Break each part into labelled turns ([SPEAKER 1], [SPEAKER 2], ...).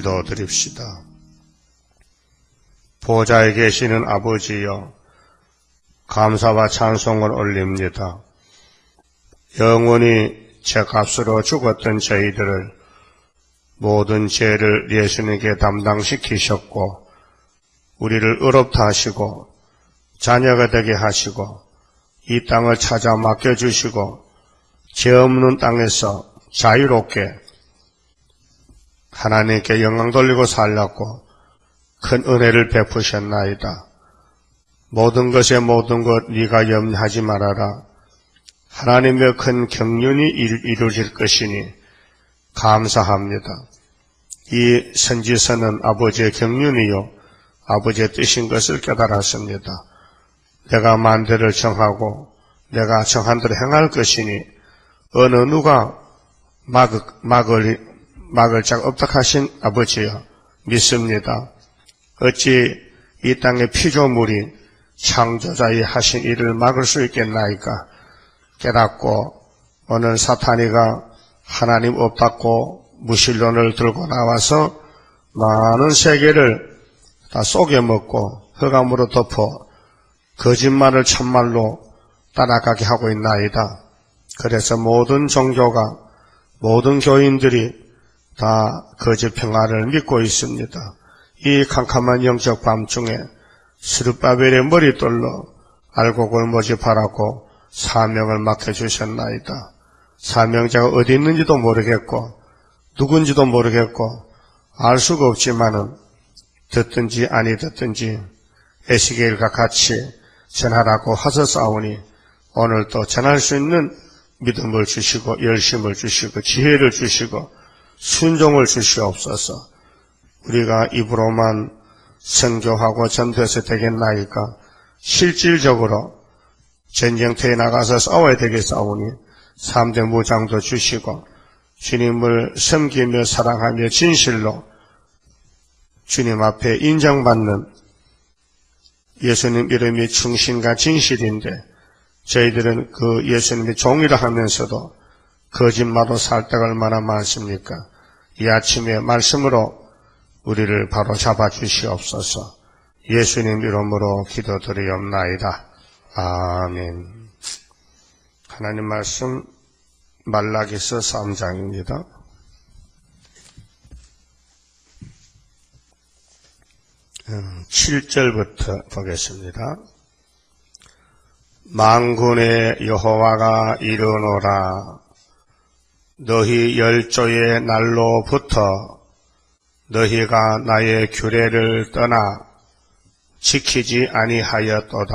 [SPEAKER 1] 기도드립시다. 보좌에 계시는 아버지여, 감사와 찬송을 올립니다. 영원히 죄값으로 죽었던 저희들을 모든 죄를 예수님께 담당시키셨고 우리를 의롭다 하시고 자녀가 되게 하시고 이 땅을 찾아 맡겨주시고 죄 없는 땅에서 자유롭게 하나님께 영광 돌리고 살렸고 큰 은혜를 베푸셨나이다. 모든 것에 모든 것 네가 염려하지 말아라. 하나님의 큰 경륜이 이루어질 것이니 감사합니다. 이 선지서는 아버지의 경륜이요 아버지의 뜻인 것을 깨달았습니다. 내가 만대를 정하고 내가 정한 대로 행할 것이니 어느 누가 막을 자가 없다 하신 아버지여 믿습니다. 어찌 이 땅의 피조물이 창조자의 하신 일을 막을 수 있겠나이까? 깨닫고 오늘 사탄이가 하나님 없다고 무신론을 들고 나와서 많은 세계를 다 속여먹고 흑암으로 덮어 거짓말을 참말로 따라가게 하고 있나이다. 그래서 모든 종교가 모든 교인들이 다 거짓 평화를 믿고 있습니다. 이 캄캄한 영적 밤중에 스룹바벨의 머릿돌로 알곡을 모집하라고 사명을 맡겨주셨나이다. 사명자가 어디 있는지도 모르겠고 누군지도 모르겠고 알 수가 없지만은 듣든지 아니 듣든지 에스겔과 같이 전하라고 하셨사오니 오늘도 전할 수 있는 믿음을 주시고 열심을 주시고 지혜를 주시고 순종을 주시옵소서. 우리가 입으로만 선교하고 전도해서 되겠나이까? 실질적으로 전쟁터에 나가서 싸워야 되겠사오니 3대 무장도 주시고 주님을 섬기며 사랑하며 진실로 주님 앞에 인정받는 예수님 이름이 충신과 진실인데 저희들은 그 예수님의 종이라 하면서도 거짓말로 살 때가 얼마나 많습니까? 이 아침에 말씀으로 우리를 바로 잡아주시옵소서. 예수님 이름으로 기도드리옵나이다. 아멘. 하나님 말씀 말라기서 3장입니다. 음, 7절부터 보겠습니다. 만군의 여호와가 이르노라. 너희 열조의 날로부터 너희가 나의 규례를 떠나 지키지 아니하였도다.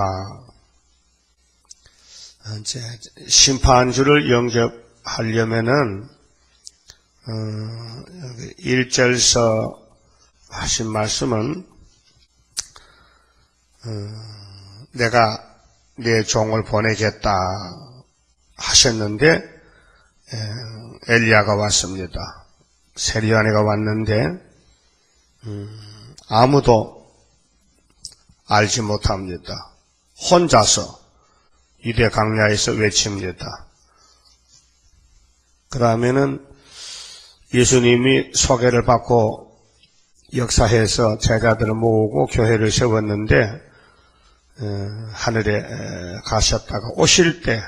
[SPEAKER 1] 이제 심판주를 영접하려면은 1절서 하신 말씀은 내가 내 종을 보내겠다 하셨는데 엘리야가 왔습니다. 세리야네가 왔는데 아무도 알지 못합니다. 혼자서 유대 강야에서 외칩니다. 그러면은 예수님이 소개를 받고 역사해서 제자들을 모으고 교회를 세웠는데 하늘에 가셨다가 오실 때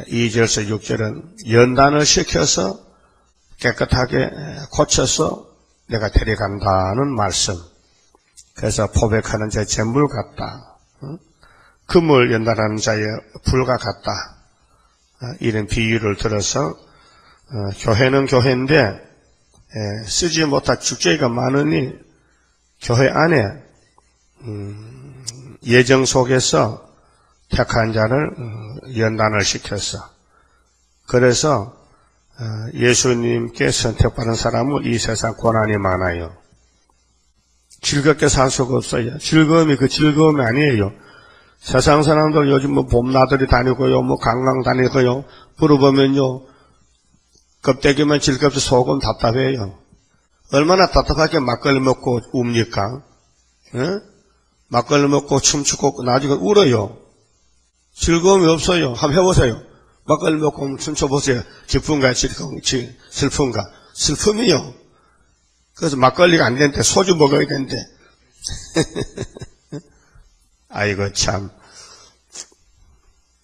[SPEAKER 1] 2절에서 6절은 연단을 시켜서 깨끗하게 고쳐서 내가 데려간다는 말씀. 그래서 포백하는 자의 재물 같다. 금을 연단하는 자의 불과 같다. 이런 비유를 들어서 교회는 교회인데 쓰지 못할 축제가 많으니 교회 안에 예정 속에서 택한 자를 연단을 시켰어. 그래서 예수님께 선택받은 사람은 이 세상 고난이 많아요. 즐겁게 살 수가 없어요. 즐거움이 그 즐거움이 아니에요. 세상 사람들 요즘 뭐 봄나들이 다니고요, 뭐 관광 다니고요, 물어보면요, 껍데기만 즐겁지 속은 답답해요. 얼마나 답답하게 막걸리 먹고 웁니까? 예? 막걸리 먹고 춤추고 나중에 울어요. 즐거움이 없어요. 한번 해보세요. 막걸리 먹고 춤춰보세요. 기쁜가 슬픈가? 슬픔이요. 그래서 막걸리가 안 되는데 소주 먹어야 되는데. 아이고, 참.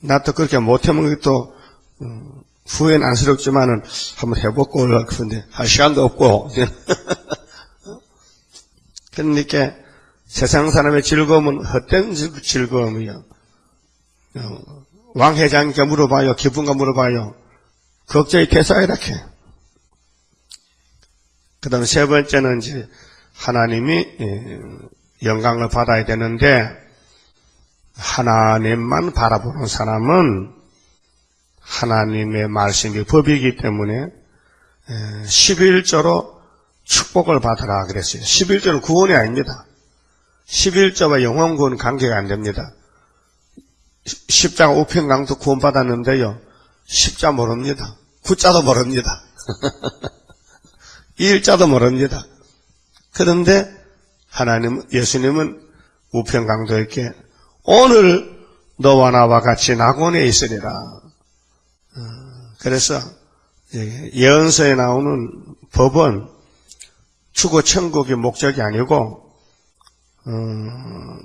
[SPEAKER 1] 나도 그렇게 못해먹는 것도, 후회는 안쓰럽지만은 한번 해보고 올라갈 건데, 할 시간도 없고. 그러니까 세상 사람의 즐거움은 헛된 즐거움이요. 왕 회장님께 물어봐요. 기분가 물어봐요. 걱정이 돼서 이렇게. 그 다음에 세 번째는 이제 하나님이 영광을 받아야 되는데, 하나님만 바라보는 사람은 하나님의 말씀이 법이기 때문에 11조로 축복을 받으라 그랬어요. 11조는 구원이 아닙니다. 11조와 영원 구원 관계가 안 됩니다. 십자가 우편강도 구원받았는데요. 십자 모릅니다. 구자도 모릅니다. 일자도 모릅니다. 그런데 예수님은 우편강도에게 오늘 너와 나와 같이 낙원에 있으리라. 그래서 예언서에 나오는 법은 추구 천국의 목적이 아니고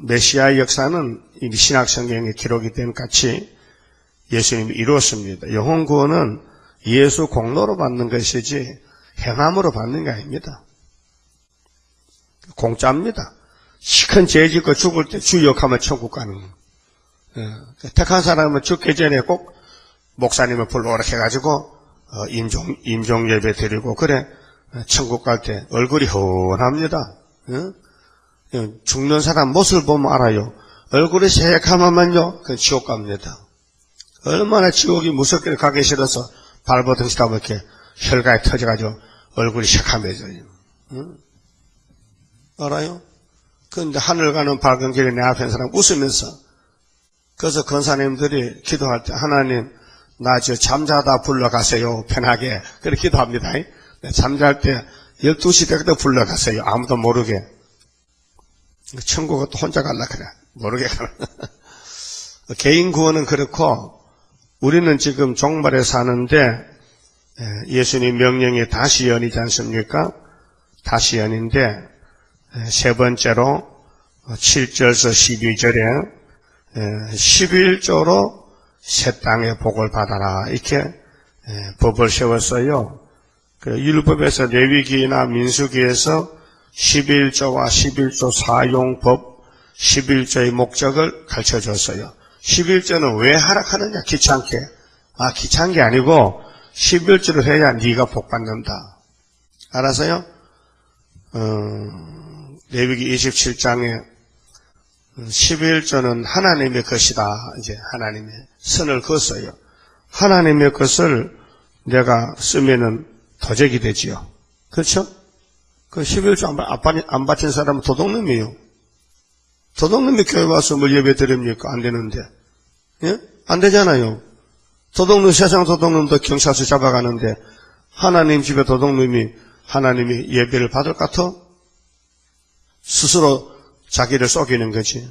[SPEAKER 1] 메시아의 역사는 이미 신약 성경에 기록이 된 같이 예수님이 이루었습니다. 영혼 구원은 예수 공로로 받는 것이지 행함으로 받는 게 아닙니다. 공짜입니다. 시큰 죄 짓고 죽을 때 주역하면 천국 가는 거. 택한 사람은 죽기 전에 꼭 목사님을 불러오라 해가지고 임종 예배 드리고 그래 천국 갈 때 얼굴이 훤합니다. 죽는 사람 모습을 보면 알아요. 얼굴이 새카만요, 그 지옥 갑니다. 얼마나 지옥이 무섭게 가기 싫어서 발버둥치다 이렇게 혈관이 터져가지고 얼굴이 새카매져요. 알아요? 그런데 하늘 가는 밝은 길에 내 앞에 있는 사람 웃으면서, 그래서 권사님들이 기도할 때 하나님 나 저 잠자다 불러가세요 편하게 그렇게 기도합니다. 잠잘 때 12시 되도 불러가세요. 아무도 모르게. 천국은 또 혼자 갈라 그래. 모르게 가라. 개인 구원은 그렇고 우리는 지금 종말에 사는데 예수님 명령이 다시연이지 않습니까? 다시연인데 세 번째로 7절에서 12절에 11조로 새 땅의 복을 받아라 이렇게 법을 세웠어요. 율법에서 레위기나 민수기에서 11조와 11조 사용법 11조의 목적을 가르쳐줬어요. 11조는 왜 하락하느냐? 귀찮게. 귀찮은 게 아니고 11조를 해야 네가 복 받는다. 알아서요? 레위기 27장에 11조는 하나님의 것이다. 이제 하나님의 선을 그었어요. 하나님의 것을 내가 쓰면은 도적이 되지요. 그렇죠? 그 11조 안 바친 사람은 도둑놈이에요. 도둑놈이 교회 와서 뭘 예배 드립니까? 안 되는데. 예? 안 되잖아요. 도둑놈, 세상 도둑놈도 경찰서 잡아가는데 하나님 집에 도둑놈이 하나님이 예배를 받을 것 같아? 스스로 자기를 속이는 거지.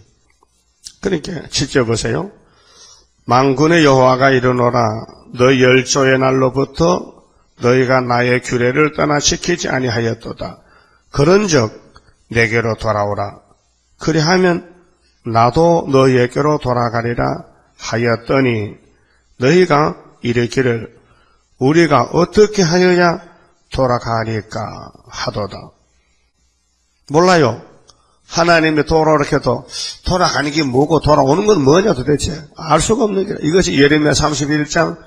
[SPEAKER 1] 그러니까 7절 보세요. 만군의 여호와가 이르노라 너 열조의 날로부터 너희가 나의 규례를 떠나 지키지 아니하였도다. 그런즉 내게로 돌아오라. 그리하면 나도 너희에게로 돌아가리라 하였더니 너희가 이르기를 우리가 어떻게 하여야 돌아가리까 하도다. 몰라요. 하나님이 돌아오라 해도 돌아가는 게 뭐고 돌아오는 건 뭐냐 도대체 알 수가 없는 게 이것이 예레미야 31장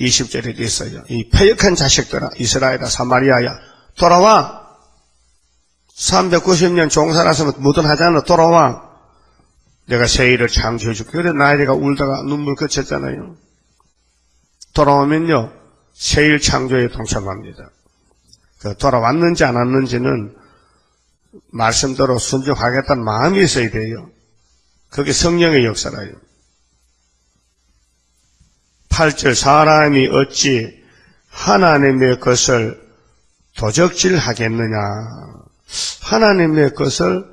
[SPEAKER 1] 20절에 되어 있어요. 이 패역한 자식들아 이스라엘아 사마리아야 돌아와. 390년 종살아서 무던하잖아. 돌아와. 내가 새 일을 창조해 줄게. 그래 나이가 울다가 눈물 그쳤잖아요. 돌아오면요 새 일 창조에 동참합니다. 돌아왔는지 안 왔는지는 말씀대로 순종하겠다는 마음이 있어야 돼요. 그게 성령의 역사라요. 8절 사람이 어찌 하나님의 것을 도적질하겠느냐. 하나님의 것을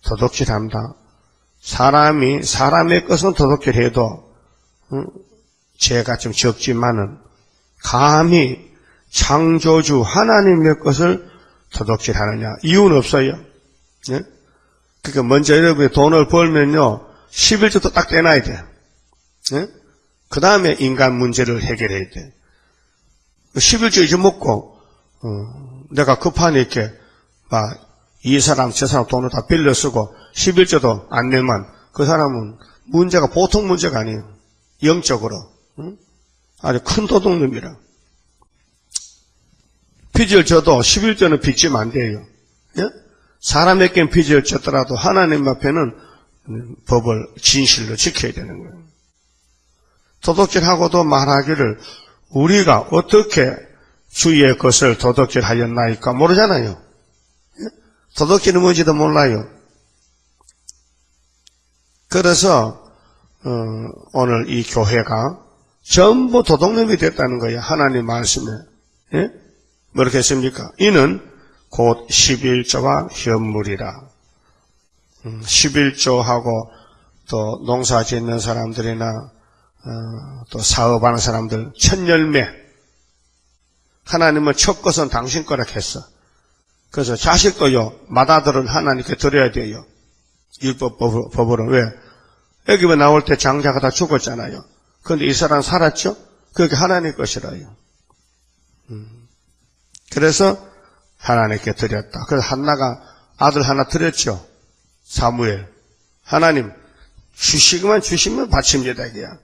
[SPEAKER 1] 도둑질한다. 사람이 사람의 것은 도둑질해도 죄가 좀 적지만은 감히 창조주 하나님의 것을 도둑질 하느냐? 이유는 없어요. 예? 그러니까 먼저 여러분이 돈을 벌면요, 11조도 딱 떼놔야 돼. 예? 그 다음에 인간 문제를 해결해야 돼. 11조 잊어먹고, 내가 급하니까, 이 사람, 저 사람 돈을 다 빌려 쓰고, 11조도 안 내면, 그 사람은 문제가 보통 문제가 아니에요. 영적으로. 응? 아주 큰 도둑놈이라. 빚을 져도 11조는 빚지면 안 돼요. 예? 사람에겐 빚을 졌더라도 하나님 앞에는 법을 진실로 지켜야 되는 거예요. 도둑질하고도 말하기를 우리가 어떻게 주의 것을 도둑질하였나이까 모르잖아요. 예? 도둑질은 뭔지도 몰라요. 그래서 오늘 이 교회가 전부 도둑놈이 됐다는 거예요. 하나님 말씀에. 예? 뭐렇게 했습니까? 이는 곧 11조와 현물이라. 11조하고 또 농사 짓는 사람들이나 또 사업하는 사람들 첫 열매. 하나님은 첫 것은 당신 거라 했어. 그래서 자식도요, 맏아들은 하나님께 드려야 돼요. 율법법으로. 왜? 애기가 나올 때 장자가 다 죽었잖아요. 그런데 이 사람 살았죠? 그게 하나님 것이라요. 그래서 하나님께 드렸다. 그래서 한나가 아들 하나 드렸죠. 사무엘. 하나님 주시기만 주시면 바칩니다. 이게야.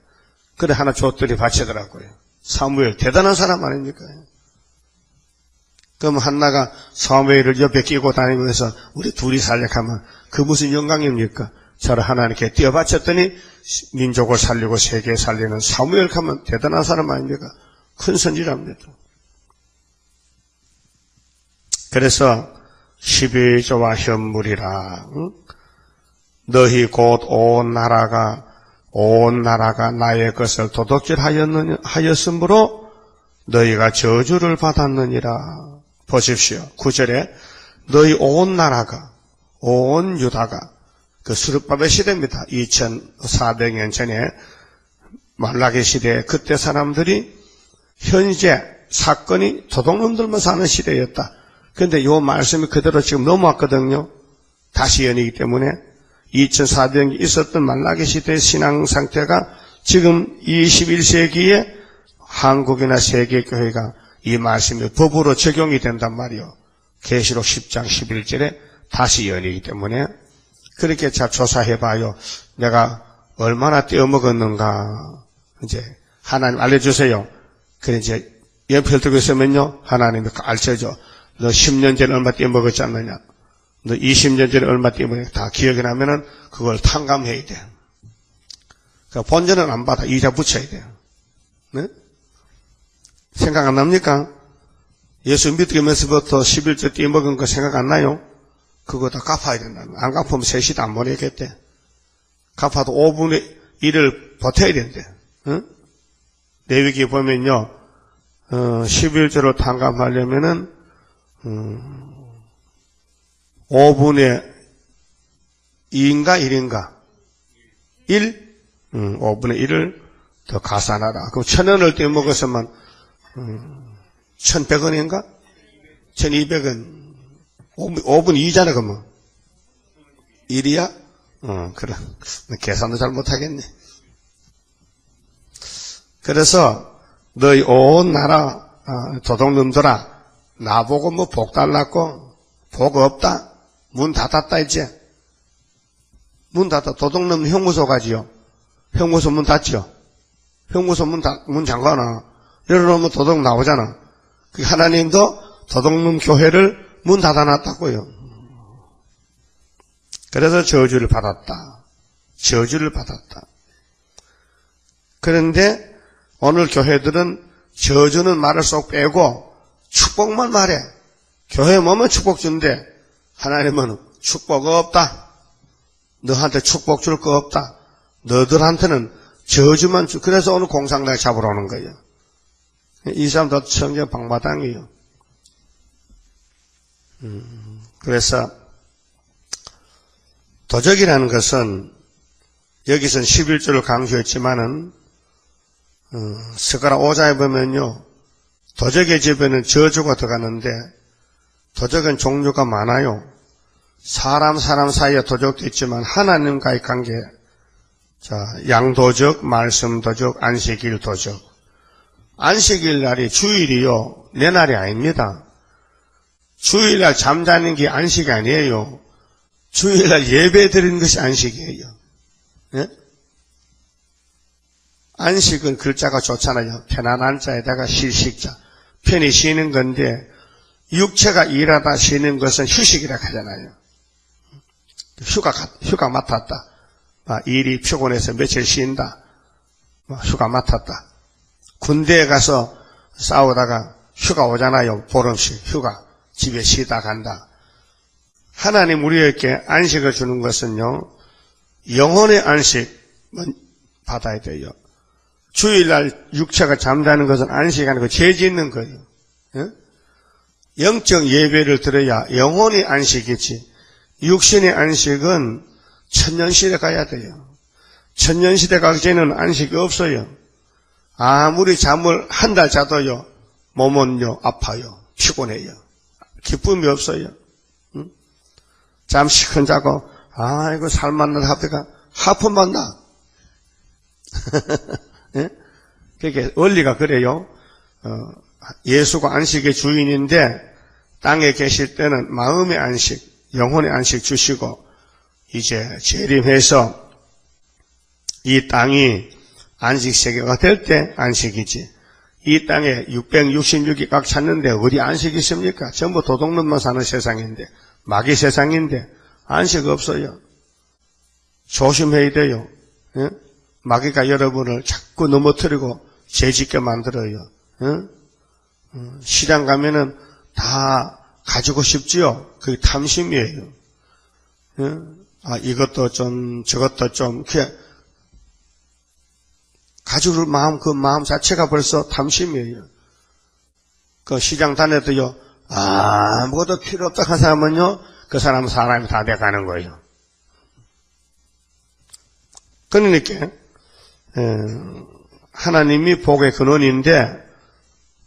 [SPEAKER 1] 그래 하나 줬더니 바치더라고요. 사무엘 대단한 사람 아닙니까? 그럼 한나가 사무엘을 옆에 끼고 다니면서 우리 둘이 살려가면 그 무슨 영광입니까? 저를 하나님께 띄어바쳤더니 민족을 살리고 세계 살리는 사무엘 가면 대단한 사람 아닙니까? 큰 선지자입니다. 그래서 12조와 현물이라. 너희 곧 온 나라가 나의 것을 도둑질하였으므로 너희가 저주를 받았느니라. 보십시오. 9절에 너희 온 나라가 온 유다가 그 스룹바벨 시대입니다. 2400년 전에 말라기 시대 그때 사람들이 현재 사건이 도둑놈들만 사는 시대였다. 그런데 이 말씀이 그대로 지금 넘어왔거든요. 다시 연이기 때문에 2400년 있었던 말라기 시대의 신앙 상태가 지금 21세기에 한국이나 세계교회가 이 말씀이 법으로 적용이 된단 말이요. 계시록 10장 11절에 다시 연이기 때문에 그렇게 잘 조사해봐요. 내가 얼마나 떼어먹었는가. 이제 하나님 알려주세요. 그래 이제 연필 들고 있으면요. 하나님이 알려줘. 너 10년 전에 얼마 떼어먹었지 않느냐. 너 20년 전에 얼마 떼어먹었냐. 다 기억이 나면은 그걸 탕감해야 돼. 그러니까 본전은 안 받아. 이자 붙여야 돼요. 네? 생각 안 납니까? 예수 믿으면서부터 11조 떼어먹은 거 생각 안 나요? 그거 다 갚아야 된다. 안 갚으면 셋이도 안 보내겠대. 갚아도 5분의 1을 버텨야 된대. 응? 레위기 보면요, 11조를 탕감하려면은, 5분의 2인가 1인가? 1? 5분의 1을 더 가산하라. 그럼 1,000원을 떼먹었으면, 1,100원인가? 1,200원. 5분 2잖아, 그러면. 1이야? 그래. 계산도 잘 못하겠네. 그래서, 너희 온 나라, 도둑놈들아, 나보고 뭐 복 달랐고, 복 없다? 문 닫았다, 이제. 문 닫아. 도둑놈 형무소 가지요. 형무소 문 닫죠. 형무소 문 잠가놔. 열어놓으면 도둑 나오잖아. 하나님도 도둑놈 교회를 문 닫아놨다고요. 그래서 저주를 받았다. 저주를 받았다. 그런데 오늘 교회들은 저주는 말을 쏙 빼고 축복만 말해. 교회 오면 축복 준대. 하나님은 축복 없다. 너한테 축복 줄 거 없다. 너들한테는 저주만 주. 그래서 오늘 공상당 잡으러 오는 거예요. 이 사람도 성경 방마당이에요. 그래서 도적이라는 것은 여기서는 11조를 강조했지만은 스가랴 5장에 보면요, 도적의 집에는 저주가 들어가는데 도적은 종류가 많아요. 사람 사이에 도적도 있지만 하나님과의 관계, 자, 양도적, 말씀도적, 안식일 도적. 안식일 날이 주일이요, 내 날이 아닙니다. 주일날 잠자는 게 안식이 아니에요. 주일날 예배 드리는 것이 안식이에요. 예? 안식은 글자가 좋잖아요. 편안한 자에다가 쉴식자. 편히 쉬는 건데 육체가 일하다 쉬는 것은 휴식이라 하잖아요. 휴가 맡았다. 일이 피곤해서 며칠 쉰다. 휴가 맡았다. 군대에 가서 싸우다가 휴가 오잖아요. 보름씩 휴가. 집에 쉬다 간다. 하나님 우리에게 안식을 주는 것은요, 영혼의 안식만 받아야 돼요. 주일날 육체가 잠자는 것은 안식이 아니고 죄 짓는 거예요. 예? 영적 예배를 드려야 영혼의 안식이지, 육신의 안식은 천년시대 가야 돼요. 천년시대 가기 전에는 안식이 없어요. 아무리 잠을 한 달 자도요, 몸은요, 아파요. 피곤해요. 기쁨이 없어요. 응? 잠시간 자고, 이거 살만하다 하다가 하품만 나. 예? 그게 원리가 그래요. 예수가 안식의 주인인데 땅에 계실 때는 마음의 안식, 영혼의 안식 주시고 이제 재림해서 이 땅이 안식세계가 될 때 안식이지. 이 땅에 666이 꽉 찼는데 어디 안식이 있습니까? 전부 도둑놈만 사는 세상인데, 마귀 세상인데 안식 없어요. 조심해야 돼요. 예? 마귀가 여러분을 자꾸 넘어뜨리고 죄짓게 만들어요. 예? 시장 가면은 다 가지고 싶지요. 그게 탐심이에요. 예? 이것도 좀 저것도 좀 가지고 마음, 그 마음 자체가 벌써 탐심이에요. 그 시장 다녀도요, 아무것도 필요 없다 한 사람은요, 그 사람은 사람이 다 돼가는 거예요. 그러니까 하나님이 복의 근원인데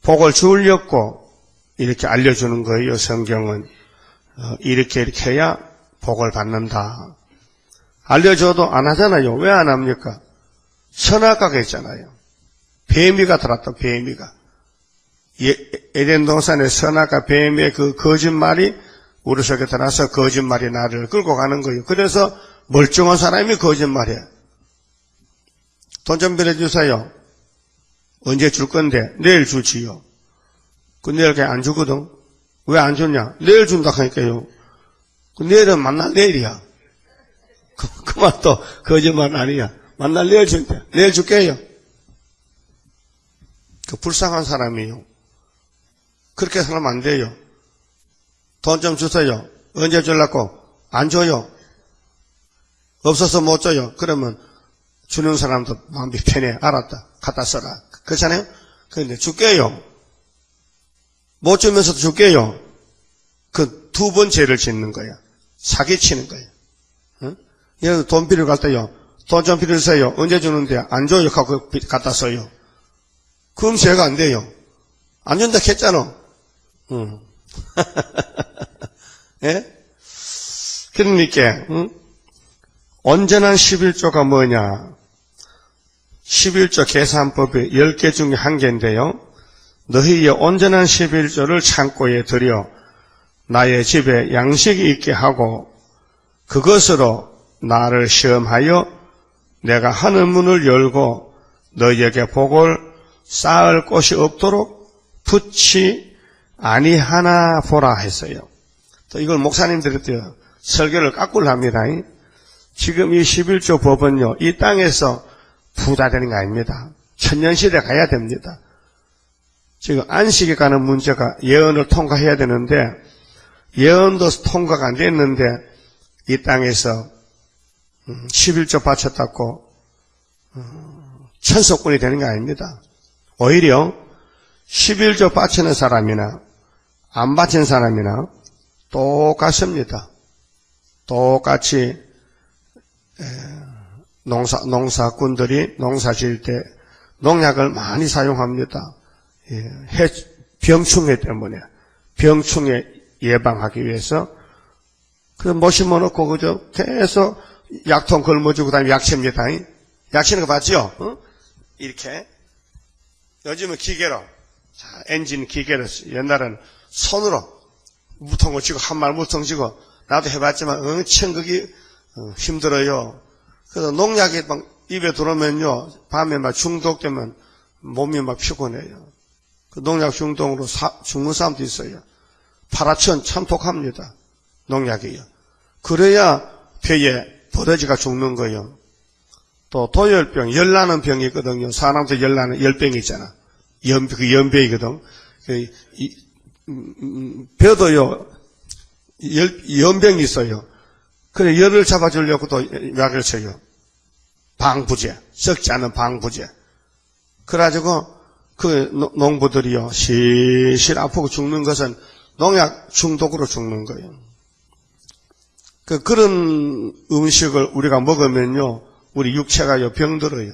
[SPEAKER 1] 복을 주려고 이렇게 알려주는 거예요. 성경은 이렇게 해야 복을 받는다. 알려줘도 안 하잖아요. 왜 안 합니까? 선악과가 있잖아요. 뱀이가 들었다. 뱀이가 에덴 동산의 선악과 뱀의 그 거짓말이 우리 속에 들어서 거짓말이 나를 끌고 가는 거예요. 그래서 멀쩡한 사람이 거짓말해. 돈 좀 빌려주세요. 언제 줄 건데? 내일 주지요. 그 내일 안 주거든. 왜 안 주냐? 내일 준다 하니까요. 그 내일은 만날 내일이야. 그 말도 거짓말 아니야. 만날 내일 준대. 내일 줄게요. 그 불쌍한 사람이에요. 그렇게 살면 안 돼요. 돈 좀 주세요. 언제 주려고? 안 줘요. 없어서 못 줘요. 그러면 주는 사람도 마음이 편해. 알았다. 갖다 써라. 그렇잖아요? 그런데 줄게요. 못 주면서도 줄게요. 그 두 번 죄를 짓는 거야. 사기치는 거예요. 응? 예를 들어 돈 빌려 갈 때요. 돈 좀 빌려주세요. 언제 주는데 안 줘요. 하고 갖다 써요. 그럼 죄가 안 돼요. 안 준다 했잖아. 응. 예? 그러니까 온전한 11조가 뭐냐? 11조 계산법이 10개 중에 한 개인데요. 너희의 온전한 11조를 창고에 들여 나의 집에 양식이 있게 하고 그것으로 나를 시험하여 내가 하늘 문을 열고 너희에게 복을 쌓을 곳이 없도록 붙이 아니하나 보라 했어요. 또 이걸 목사님들이 설교를 까꿀 합니다. 지금 이 11조 법은요, 이 땅에서 부자 되는 거 아닙니다. 천년시대 가야 됩니다. 지금 안식에 가는 문제가 예언을 통과해야 되는데 예언도 통과가 안 됐는데 이 땅에서 11조 바쳤다고 천석군이 되는 게 아닙니다. 오히려 11조 바치는 사람이나 안 바친 사람이나 똑같습니다. 똑같이 농사꾼들이 농사 지을 때 농약을 많이 사용합니다. 병충해 때문에 병충해 예방하기 위해서 그 못 심어놓고 그저 계속 약통 걸머주고 다니면 약치입니다. 약치는 거 봤죠? 어? 이렇게 요즘은 기계로 자, 엔진 기계로 옛날에는 손으로 무통을 쥐고 한 말 무통 쥐고 나도 해봤지만 엄청 그게 힘들어요. 그래서 농약이 막 입에 들어오면요 밤에 막 중독되면 몸이 막 피곤해요. 그 농약 중독으로 죽는 사람도 있어요. 파라천 참독합니다. 농약이요. 그래야 폐에 버러지가 죽는 거예요. 또 도열병, 열나는 병이 있거든요. 사람도 열나는 열병이 있잖아. 그 연병이거든. 벼도요 연병이 있어요. 그래 열을 잡아주려고 또 약을 쳐요. 방부제, 썩지 않은 방부제. 그래가지고 그 농부들이요 실실 아프고 죽는 것은 농약 중독으로 죽는 거예요. 그런 음식을 우리가 먹으면요 우리 육체가요 병들어요.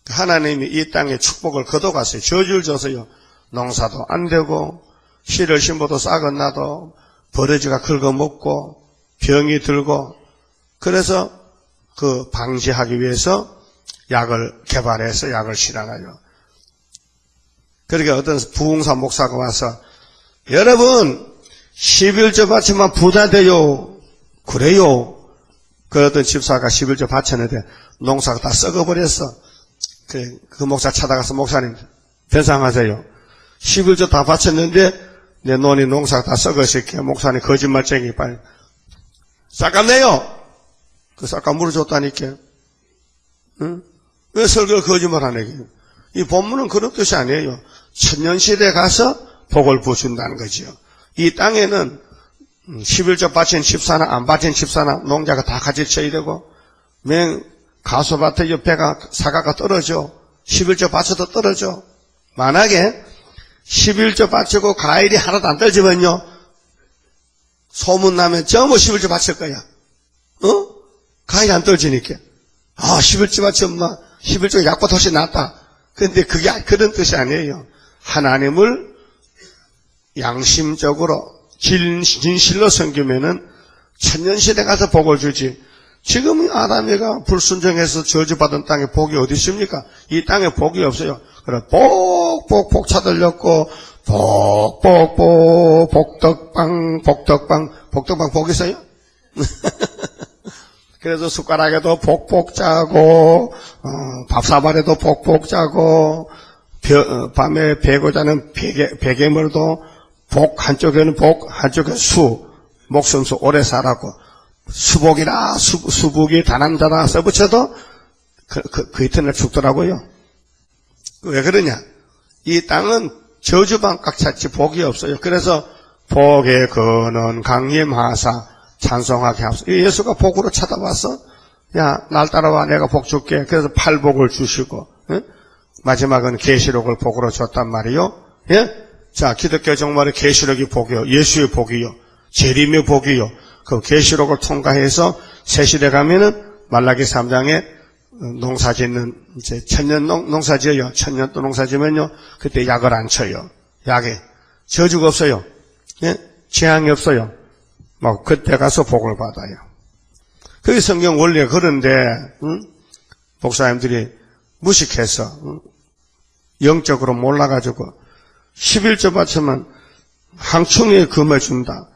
[SPEAKER 1] 하나님이 이 땅에 축복을 거둬갔어요. 저주를 줘서요 농사도 안 되고 씨를 심어도 싹은 나도 버러지가 긁어먹고 병이 들고 그래서 그 방지하기 위해서 약을 개발해서 약을 실행하죠. 그러니까 어떤 부흥사 목사가 와서 여러분 11조 바치면 부자 돼요. 그래요. 그 어떤 집사가 11조 바쳤는데 농사가 다 썩어버렸어. 그 목사 찾아가서 목사님 변상하세요. 11조 다 바쳤는데 내 논이 농사가 다 썩었을게. 목사님 거짓말쟁이 빨리 싹감내요. 그 싹감 물어줬다니까. 응? 왜 설교를 거짓말하네. 이 본문은 그런 뜻이 아니에요. 천년시대에 가서 복을 부어준다는 거지요. 이 땅에는 11조 바친 집사나 안 바친 집사나 농자가 다 같이 쳐야 되고 맹 가수밭에 옆에가 사과가 떨어져 11조 바쳐도 떨어져. 만약에 11조 바치고 과일이 하나도 안 떨어지면요 소문나면 전부 11조 바칠 거야. 어? 과일이 안 떨어지니까 11조 바치면 11조 약보다 훨씬 낫다. 근데 그게 그런 뜻이 아니에요. 하나님을 양심적으로 진실로 섬기면은 천년시대 가서 복을 주지. 지금 아담이가 불순종해서 저주받은 땅에 복이 어디 있습니까? 이 땅에 복이 없어요. 그래 복복 찾으려고 복복복 복덕방 복 있어요? 그래서 숟가락에도 복복 짜고 밥사발에도 복복 짜고 밤에 베고 자는 베개물도 복 한쪽에는 복 한쪽에는 수 목숨수 오래 살았고 수복이라 수복이 다남자다 써붙여도 그 이튿날 죽더라고요. 왜 그러냐? 이 땅은 저주방각 찾지 복이 없어요. 그래서 복의 근원 강림하사 찬송하게 하소서. 예수가 복으로 찾아왔어. 야, 날 따라와 내가 복 줄게. 그래서 팔복을 주시고 마지막은 계시록을 복으로 줬단 말이요. 예? 자, 기독교 정말의 계시록이 복이요. 예수의 복이요. 재림의 복이요. 그 계시록을 통과해서 새시대 가면은 말라기 3장에 농사 짓는 이제 천년 농사 지어요. 천년 또 농사 지면요. 그때 약을 안 쳐요. 약에 저주가 없어요. 예? 재앙이 없어요. 뭐 그때 가서 복을 받아요. 그게 성경 원리가 그런데 목사님들이 무식해서 영적으로 몰라가지고 11조 바치면 항충에 금을 준다.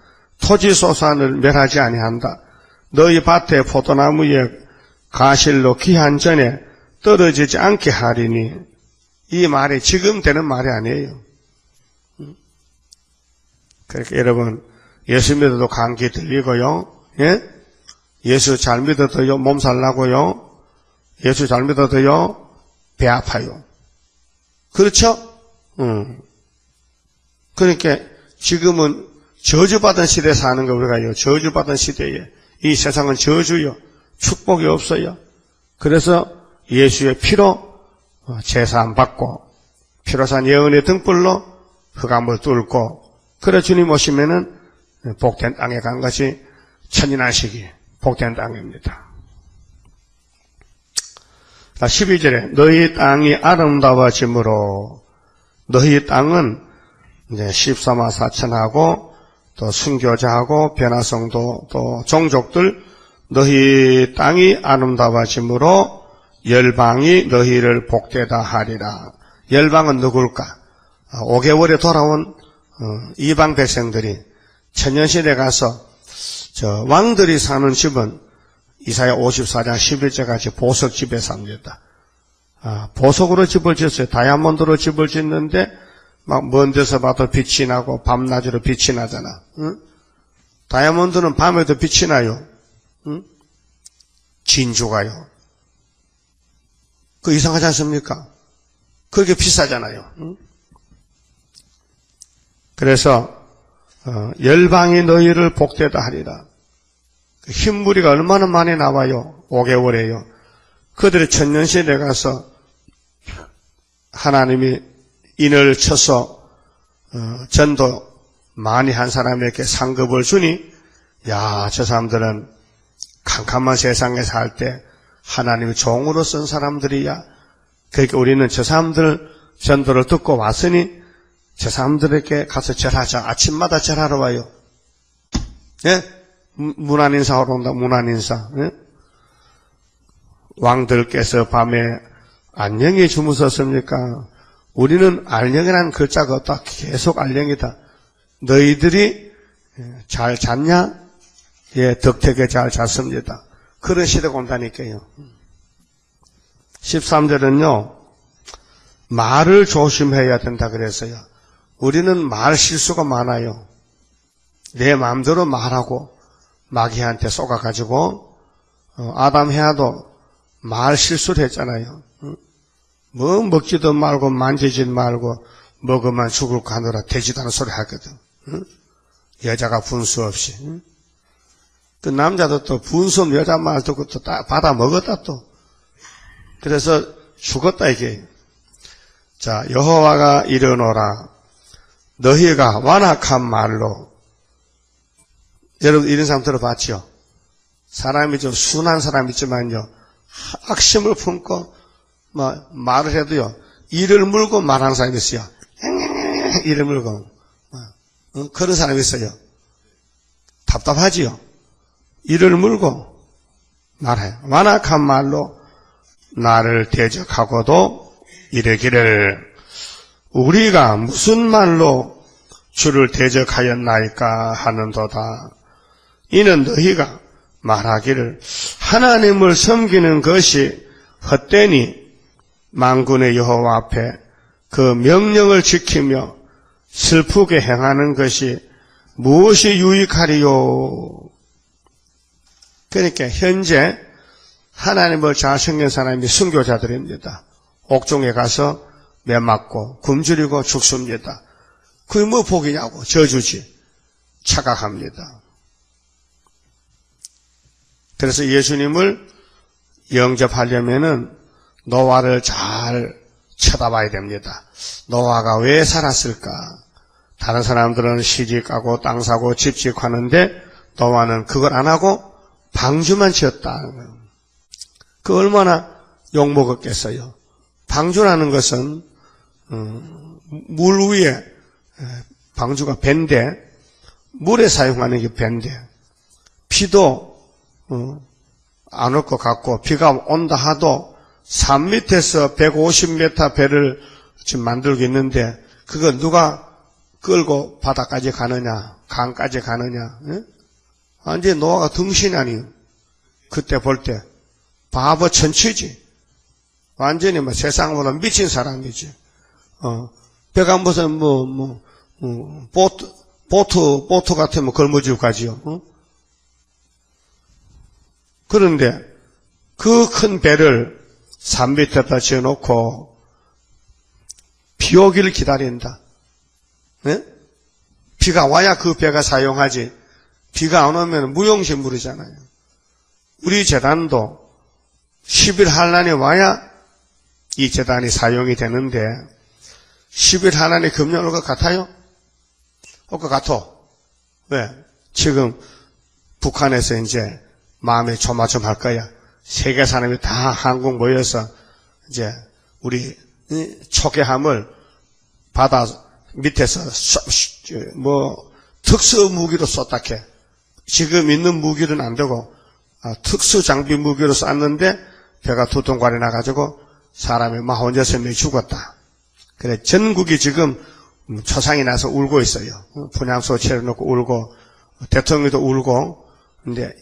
[SPEAKER 1] 토지소산을 멸하지 아니한다. 너희 밭에 포도나무에 가실로 기한 전에 떨어지지 않게 하리니. 이 말이 지금 되는 말이 아니에요. 그러니까 여러분 예수 믿어도 감기 들리고요. 예? 예수 잘 믿어도요 몸살 나고요. 예수 잘 믿어도요 배 아파요. 그렇죠? 그러니까 지금은 저주받은 시대에 사는 거 우리가요. 저주받은 시대에 이 세상은 저주요. 축복이 없어요. 그래서 예수의 피로 제사함 받고 피로 산 예언의 등불로 흑암을 뚫고 그래 주님 오시면은 복된 땅에 간 것이 천인안식이 복된 땅입니다. 12절에 너희 땅이 아름다워지므로 너희 땅은 이제 14만 4천하고 또 순교자하고 변화성도 또 종족들 너희 땅이 아름다워짐으로 열방이 너희를 복되다 하리라. 열방은 누굴까? 5개월에 돌아온 이방 백성들이 천년시대 가서 저 왕들이 사는 집은 이사야 54장 11절까지 보석집에 삽니다. 보석으로 집을 지었어요. 다이아몬드로 집을 짓는데 막 먼 데서 봐도 빛이 나고 밤낮으로 빛이 나잖아. 응? 다이아몬드는 밤에도 빛이 나요. 응? 진주가요. 그 이상하지 않습니까? 그렇게 비싸잖아요. 응? 그래서 열방이 너희를 복되다 하리라. 흰무리가 얼마나 많이 나와요. 5개월에요. 그들이 천년시대에 가서 하나님이 인을 쳐서 전도 많이 한 사람에게 상급을 주니 야, 저 사람들은 캄캄한 세상에 살 때 하나님이 종으로 쓴 사람들이야. 그러니까 우리는 저 사람들 전도를 듣고 왔으니 저 사람들에게 가서 절하자. 아침마다 절하러 와요. 예? 문안인사하러 온다. 문안인사. 예? 왕들께서 밤에 안녕히 주무셨습니까? 우리는 안녕이라는 글자가 없다. 계속 안녕이다. 너희들이 잘 잤냐? 예, 덕택에 잘 잤습니다. 그런 시대가 온다니까요. 13절은요, 말을 조심해야 된다 그랬어요. 우리는 말 실수가 많아요. 내 마음대로 말하고 마귀한테 속아가지고 아담 해야도 말 실수를 했잖아요. 뭐 먹지도 말고 만지지도 말고 먹으면 죽을 거 하느라 되지도 않은 소리 하거든. 여자가 분수 없이. 그 남자도 또 분수 없는 여자 말 듣고 또 받아 먹었다 또. 그래서 죽었다 이게. 자, 여호와가 이르노라. 너희가 완악한 말로. 여러분 이런 사람 들어봤죠? 사람이 좀 순한 사람 있지만요. 악심을 품고 말을 해도요. 이를 물고 말하는 사람이 있어요. 이를 물고. 그런 사람이 있어요. 답답하지요. 이를 물고 말해요. 완악한 말로 나를 대적하고도 이르기를 우리가 무슨 말로 주를 대적하였나이까 하는도다. 이는 너희가 말하기를 하나님을 섬기는 것이 헛되니 만군의 여호와 앞에 그 명령을 지키며 슬프게 행하는 것이 무엇이 유익하리요. 그러니까 현재 하나님을 잘 섬기는 사람이 순교자들입니다. 옥중에 가서 매 맞고 굶주리고 죽습니다. 그게 뭐 복이냐고 저주지. 착각합니다. 그래서 예수님을 영접하려면은 노아를 잘 쳐다봐야 됩니다. 노아가 왜 살았을까? 다른 사람들은 시집가고 땅 사고 집짓고 하는데 노아는 그걸 안 하고 방주만 지었다. 그 얼마나 욕먹었겠어요. 방주라는 것은 물 위에 방주가 배인데 물에 사용하는 게 배인데 비도 안 올 것 같고 비가 온다 하도 산 밑에서 150m 배를 지금 만들고 있는데 그거 누가 끌고 바다까지 가느냐 강까지 가느냐. 예? 완전히 노아가 등신이 아니에요. 그때 볼 때 바보 천치지. 완전히 뭐 세상보다 미친 사람이지. 배가 무슨 보트 같으면 걸머지고 가지요. 그런데 그 큰 배를 산 밑에다 지어놓고 비 오기를 기다린다. 네? 비가 와야 그 배가 사용하지. 비가 안 오면 무용지물이잖아요. 우리 재단도 10일 한란이 와야 이 재단이 사용이 되는데 10일 한란이 금년 올 것 같아요? 올 것 같아. 왜? 지금 북한에서 이제 마음이 조마조마할 거야. 세계 사람이 다 한국 모여서 이제 우리 초계함을 받아 밑에서 특수 무기로 쏟다 캐. 지금 있는 무기는 안 되고 특수 장비 무기로 쐈는데 배가 두통관이 나가지고 사람이 46명이 죽었다. 그래 전국이 지금 초상이 나서 울고 있어요. 분향소 차려놓고 울고 대통령도 울고. 근데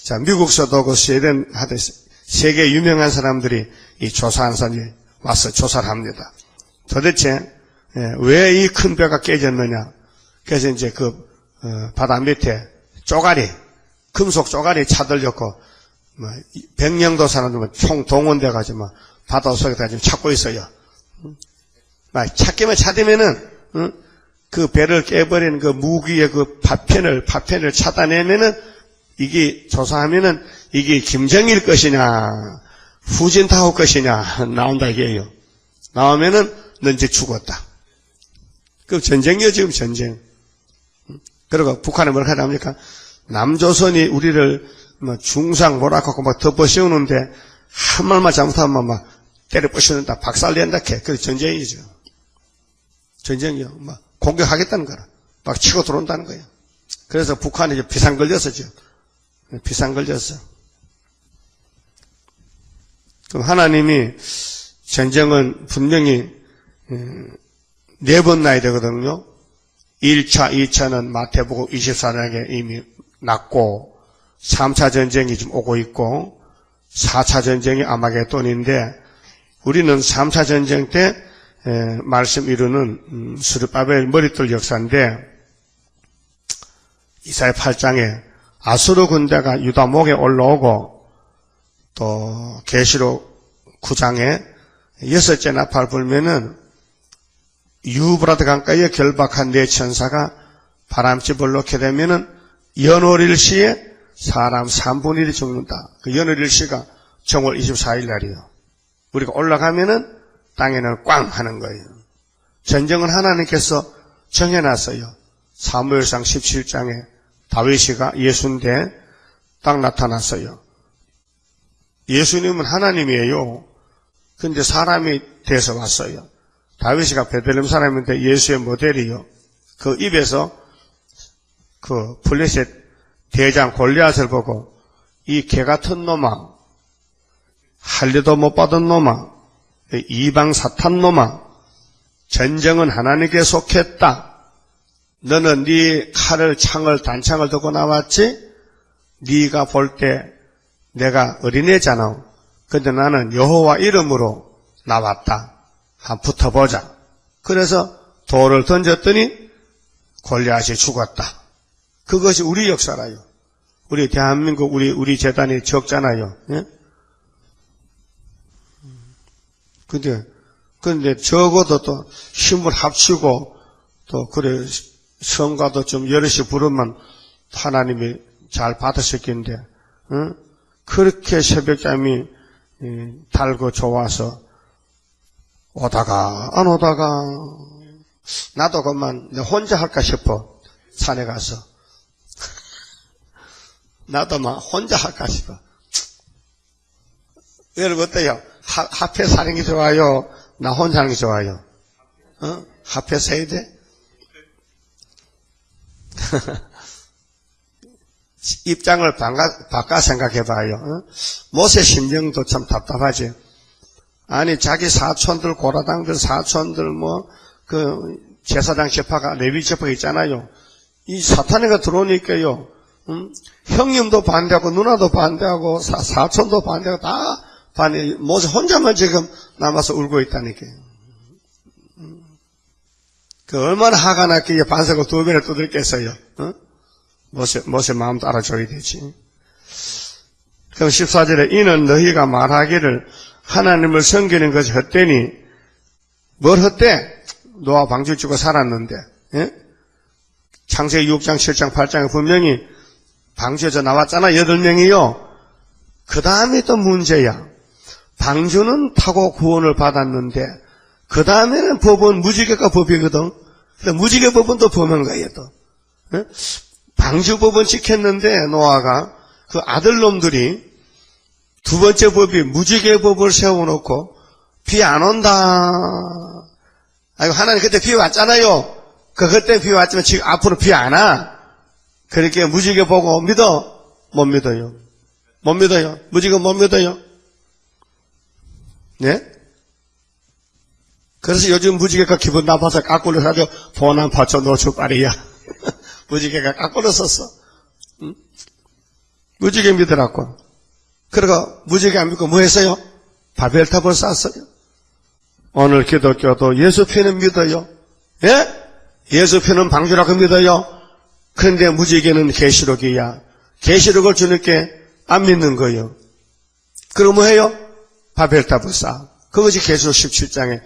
[SPEAKER 1] 자 미국서도 그 스웨덴 하듯 세계 유명한 사람들이 이 조사한 사람이 와서 조사를 합니다. 도대체 왜 이 큰 배가 깨졌느냐. 그래서 이제 그 바다 밑에 쪼가리, 금속 쪼가리 차들렸고 100명도 사람들은 총 동원돼가지고 바다 속에다 지금 찾고 있어요. 찾기만 찾으면은 그 배를 깨버리는 그 무기의 그 파편을 찾아내면은 이게 조사하면은 이게 김정일 것이냐 후진타오 것이냐 나온다 이게요. 나오면은 넌 이제 죽었다. 그 전쟁이요 지금 전쟁. 그리고 북한이 뭐라 하답니까? 남조선이 우리를 중상 뭐라고 막 덮어 씌우는데 한 말만 잘못하면 막 때려 부시는다 박살낸다 캐. 그게 전쟁이죠. 전쟁이요. 막 공격하겠다는 거라. 막 치고 들어온다는 거예요. 그래서 북한이 이제 비상 걸렸었죠. 비상 걸렸어. 그럼 하나님이 전쟁은 분명히 4번 나야 되거든요. 1차, 2차는 마태복음 24장에 이미 났고 3차 전쟁이 지금 오고 있고 4차 전쟁이 아마겟돈인데 우리는 3차 전쟁 때 말씀 이루는 스룹바벨 머릿돌 역사인데 이사야 8장에 아수르 군대가 유다 목에 올라오고 또 계시록 9장에 6째 나팔 불면은 유브라드 강가에 결박한 4천사가 바람집을 놓게 되면은 연월일시에 사람 3분의 1이 죽는다. 그 연월일시가 정월 24일 날이요. 우리가 올라가면은 땅에는 꽝 하는 거예요. 전쟁은 하나님께서 정해놨어요. 사무엘상 17장에 다윗이가 예수인데 딱 나타났어요. 예수님은 하나님이에요. 근데 사람이 돼서 왔어요. 다윗이가 베들레헴 사람인데 예수의 모델이요. 그 입에서 그 블레셋 대장 골리앗을 보고 이 개 같은 놈아, 할례도 못 받은 놈아, 이방 사탄 놈아, 전쟁은 하나님께 속했다. 너는 네 칼을 창을 단창을 들고 나왔지? 네가 볼 때 내가 어린애잖아. 근데 나는 여호와 이름으로 나왔다. 한번 붙어보자. 그래서 돌을 던졌더니 골리앗이 죽었다. 그것이 우리 역사라요. 우리 대한민국 우리 재단이 적잖아요. 예? 근데 적어도 또 힘을 합치고 또 그래 성가도 좀 여럿이 부르면 하나님이 잘 받으셨겠는데 그렇게 새벽잠이 달고 좋아서 오다가 안 오다가 나도 그만 혼자 할까 싶어. 산에 가서 나도 막 혼자 할까 싶어. 여러분 어때요? 합해 사는 게 좋아요? 나 혼자 하는 게 좋아요? 합해서 해야 돼? 입장을 바꿔 생각해봐요. 모세 심정도 참 답답하지. 아니 자기 사촌들 고라당들 사촌들 제사장 제파가 레위 제파가 있잖아요. 이 사탄이가 들어오니까요. 형님도 반대하고 누나도 반대하고 사촌도 반대하고 다 반대. 모세 혼자만 지금 남아서 울고 있다니까요. 그 얼마나 화가 났기에 반석을 2배나 두들겠어요. 모세 마음도 알아줘야 되지. 그럼 14절에 이는 너희가 말하기를 하나님을 섬기는 것이 헛되니 뭘 헛돼? 노아 방주 주고 살았는데 예? 창세기 6장 7장 8장에 분명히 방주에서 나왔잖아. 8명이요. 그 다음에 또 문제야. 방주는 타고 구원을 받았는데 그 다음에는 법은 무지개가 법이거든. 무지개 법은 또 범한 거예요. 또 예? 방주 법은 지켰는데 노아가 그 아들놈들이 두 번째 법이 무지개 법을 세워놓고 비 안 온다. 아이고, 하나님 그때 비 왔잖아요. 그때 비 왔지만 지금 앞으로 비 안 와. 그렇게 무지개 보고 믿어? 못 믿어요. 못 믿어요. 무지개 못 믿어요. 네? 그래서 요즘 무지개가 기분 나빠서 까꾸를 사죠. 보남 파초 노출 빨이야. 무지개가 까꾸를 썼어. 응? 무지개 믿으라고. 그러고 무지개 안 믿고 뭐 했어요? 바벨탑을 쌓았어요. 오늘 기독교도 예수 피는 믿어요. 예? 예수 피는 방주라고 믿어요. 그런데 무지개는 계시록이야. 계시록을 주님께 안 믿는 거예요. 그럼 뭐 해요? 바벨탑을 쌓아. 그것이 계시록 17장에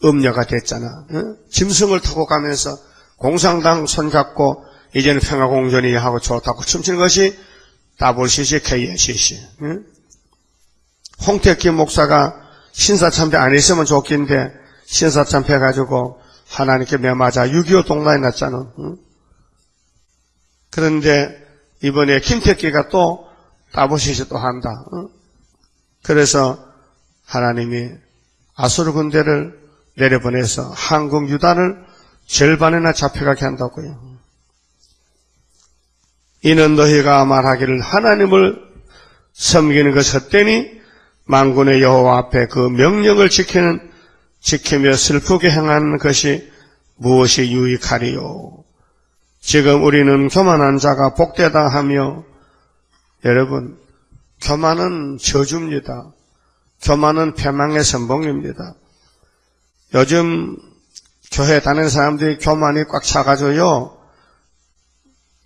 [SPEAKER 1] 음녀가 됐잖아. 응? 짐승을 타고 가면서 공상당 손잡고 이제는 평화공존이 하고 좋다고 춤추는 것이 WCC, KNCC. 응? 홍택기 목사가 신사참배 안 했으면 좋겠는데 신사참배 해가지고 하나님께 매맞아 6.25 동란이 났잖아. 응? 그런데 이번에 김택기가 또 WCC 또 한다. 응? 그래서 하나님이 아수르 군대를 내려보내서 한국 유다를 절반이나 잡혀가게 한다고요. 이는 너희가 말하기를 하나님을 섬기는 것 헛되니 만군의 여호와 앞에 그 명령을 지키며 슬프게 행하는 것이 무엇이 유익하리요. 지금 우리는 교만한 자가 복되다 하며, 여러분, 교만은 저주입니다. 교만은 패망의 선봉입니다. 요즘 교회 다니는 사람들이 교만이 꽉 차가지고요,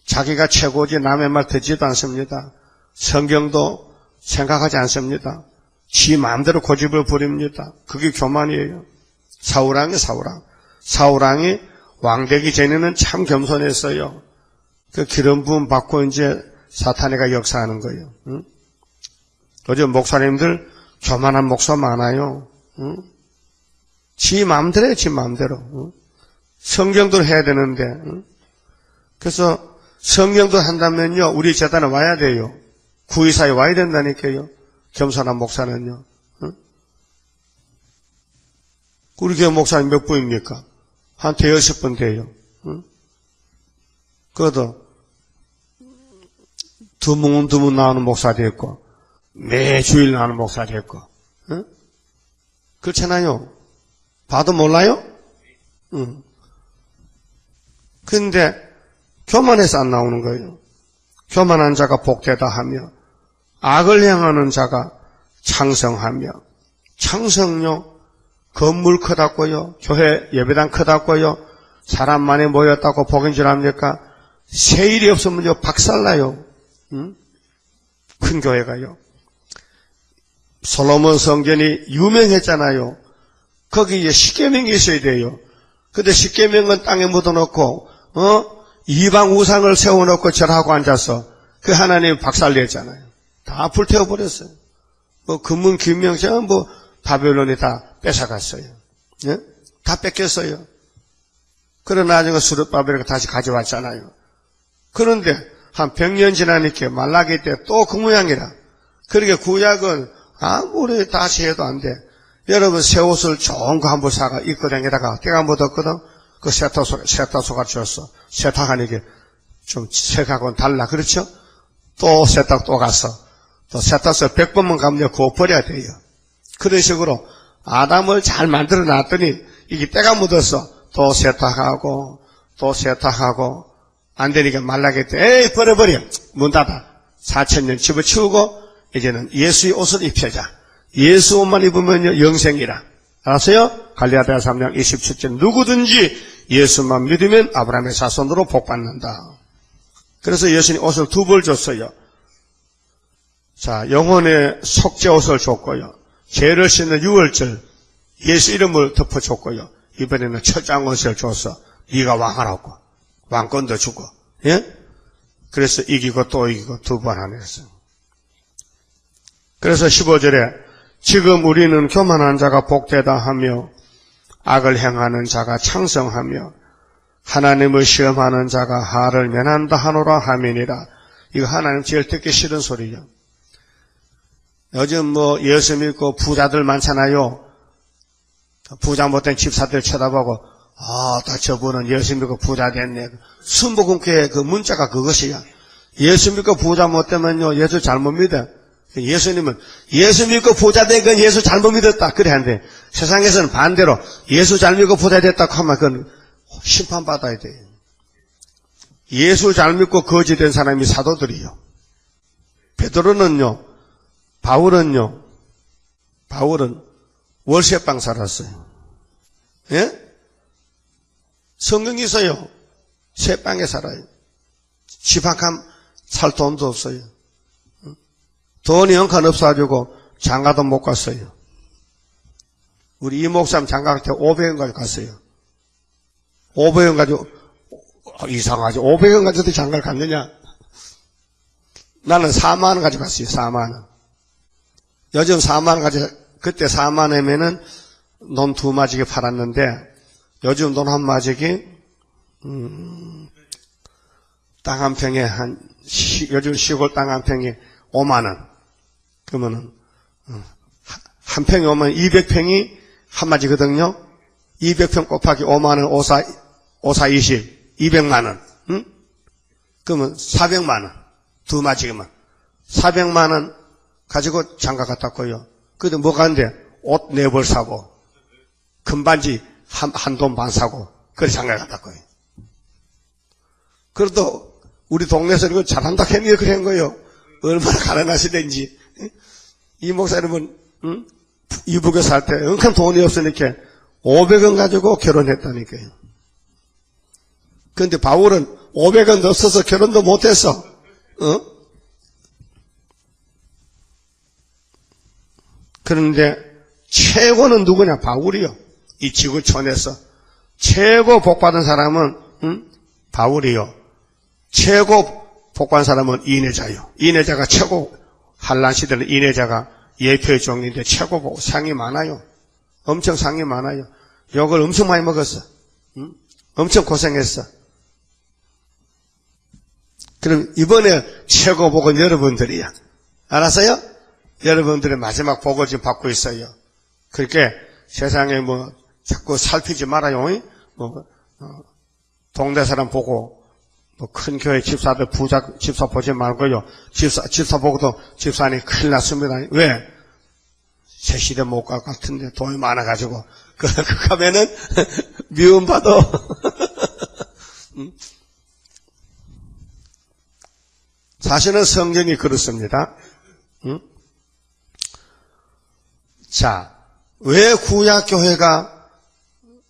[SPEAKER 1] 자기가 최고지 남의 말 듣지도 않습니다. 성경도 생각하지 않습니다. 지 마음대로 고집을 부립니다. 그게 교만이에요. 사울왕이 왕되기 전에는 참 겸손했어요. 그 기름 부음 받고 이제 사탄이가 역사하는 거예요. 응? 요즘 목사님들 교만한 목사 많아요. 응? 지 마음대로 해요, 지 마음대로. 응? 성경도 해야 되는데. 응? 그래서 성경도 한다면요, 우리 재단에 와야 돼요. 구의사에 와야 된다니까요. 겸손한 목사는요. 응? 우리 교회 목사님 몇 분입니까? 한 대여섯 분 돼요. 응? 그래도 드문 나오는 목사도 있고, 매주일 나오는 목사도 있고, 응? 그렇잖아요. 봐도 몰라요? 응. 근데 교만해서 안 나오는 거예요. 교만한 자가 복되다 하며 악을 행하는 자가 창성하며, 창성요, 건물 크다고요, 교회 예배당 크다고요, 사람 많이 모였다고 복인 줄 압니까? 세일이 없으면요 박살나요. 응? 큰 교회가요. 솔로몬 성전이 유명했잖아요. 거기에 십계명이 있어야 돼요. 근데 십계명은 땅에 묻어놓고 이방 우상을 세워놓고 절하고 앉아서 그 하나님 박살냈잖아요. 다 불태워버렸어요. 금문 김명세는 바벨론이 다 뺏어갔어요. 예? 다 뺏겼어요. 그러나 나중에 수르바벨이 다시 가져왔잖아요. 그런데 한 100년 지나니까 말라기 때 또 그 모양이라. 그러게 구약은 아무리 다시 해도 안 돼. 여러분 새 옷을 좋은 거 한 벌 사가 입고 다니다가 때가 묻었거든. 그 세탁소가 줬어. 세탁하니까 좀 색하고는 달라. 그렇죠? 또 세탁 또 갔어. 또 세탁소 100번만 가면 그거 버려야 돼요. 그런 식으로 아담을 잘 만들어 놨더니 이게 때가 묻었어. 또 세탁하고 안 되니까 말라겠대. 에이 버려버려. 문 닫아. 4000년 집어치우고 이제는 예수의 옷을 입혀자. 예수 옷만 입으면 영생이라. 알았어요? 갈라디아 3장 27절 누구든지 예수만 믿으면 아브라함의 자손으로 복받는다. 그래서 예수님 옷을 2벌 줬어요. 자, 영혼의 속죄 옷을 줬고요. 죄를 씻는 유월절 예수 이름을 덮어줬고요. 이번에는 처장 옷을 줬어. 네가 왕하라고. 왕권도 주고. 예? 그래서 이기고 또 이기고 2번 하면서. 그래서 15절에 지금 우리는 교만한 자가 복되다 하며 악을 행하는 자가 창성하며 하나님을 시험하는 자가 하를 면한다 하노라 하면이라. 이거 하나님 제일 듣기 싫은 소리죠. 요즘 예수 믿고 부자들 많잖아요. 부자 못된 집사들 쳐다보고 다 저분은 예수 믿고 부자 됐네. 순복음교회 그 문자가 그것이야. 예수 믿고 부자 못 되면요, 예수 잘못 믿어. 예수님은 예수 믿고 부자 된 건 예수 잘못 믿었다. 그래 한데, 세상에서는 반대로 예수 잘 믿고 부자 됐다고 하면 그건 심판받아야 돼. 예수 잘 믿고 거지된 사람이 사도들이요. 베드로는요, 바울은 월세방 살았어요. 예? 성경이 있어요. 새방에 살아요. 집 한 칸 살 돈도 없어요. 돈이 한 칸 없어가지고 장가도 못 갔어요. 우리 이 목사님 장가 갈 때 500원 가지고 갔어요. 500원 가지고, 이상하지. 500원 가지고 장가를 갔느냐? 나는 4만원 가지고 갔어요. 4만원. 요즘 4만원 가지고, 그때 4만원이면은 논 2마지기 팔았는데, 요즘 돈 한 마지기, 땅 한 평에 요즘 시골 땅 한 평에 5만원. 그러면은, 한 평에 오면 200평이 한 마지거든요. 200평 곱하기 5만원, 5사 20, 200만원. 응? 그러면 400만원. 2마지기만. 400만원 가지고 장가 갔다 왔고요. 그래도 뭐가 안 돼? 옷 4벌 사고, 금반지 한 돈 반 사고, 그래 장가 갔다 왔고요. 그래도 우리 동네에서 이거 잘한다 했는데 그래 한 거예요. 얼마나 가난하시든지. 이 목사님은, 응? 이북에 살 때 은근 돈이 없으니까 500원 가지고 결혼했다니까요. 그런데 바울은 500원 없어서 결혼도 못했어. 그런데 최고는 누구냐? 바울이요. 이 지구촌에서 최고 복받은 사람은 바울이요. 최고 복받은 사람은 이내자요. 이내자가 최고, 한란 시대는 이내자가 예표의 종인데 최고 상이 많아요. 엄청 상이 많아요. 욕을 엄청 많이 먹었어. 엄청 고생했어. 그럼 이번에 최고 복은 여러분들이야. 알았어요? 여러분들의 마지막 복을 지금 받고 있어요. 그렇게 세상에 뭐 자꾸 살피지 말아요. 동네 사람 보고 뭐 큰 교회 집사들 부자 집사 보지 말고요. 집사 보고도 집사님 큰일 났습니다. 왜? 새 시대 못 갈 것 같은데 돈이 많아가지고 그 가면은 미움받아. 사실은 성경이 그렇습니다. 자, 왜 구약교회가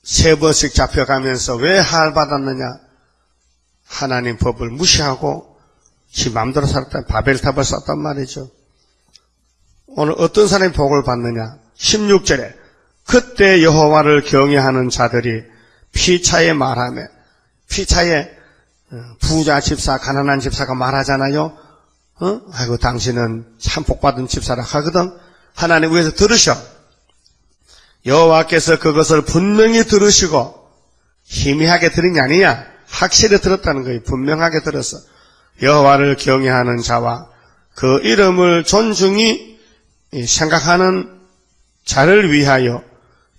[SPEAKER 1] 3번씩 잡혀가면서 왜 할받았느냐? 하나님 법을 무시하고 지 맘대로 살았다. 바벨탑을 쌓았단 말이죠. 오늘 어떤 사람이 복을 받느냐? 16절에 그때 여호와를 경외하는 자들이 피차에 말하며, 피차에 부자 집사, 가난한 집사가 말하잖아요. 아이고 당신은 참 복받은 집사라 하거든. 하나님 위에서 들으셔. 여호와께서 그것을 분명히 들으시고 희미하게 들은 게 아니냐? 확실히 들었다는 거예요. 분명하게 들었어. 여호와를 경외하는 자와 그 이름을 존중히 생각하는 자를 위하여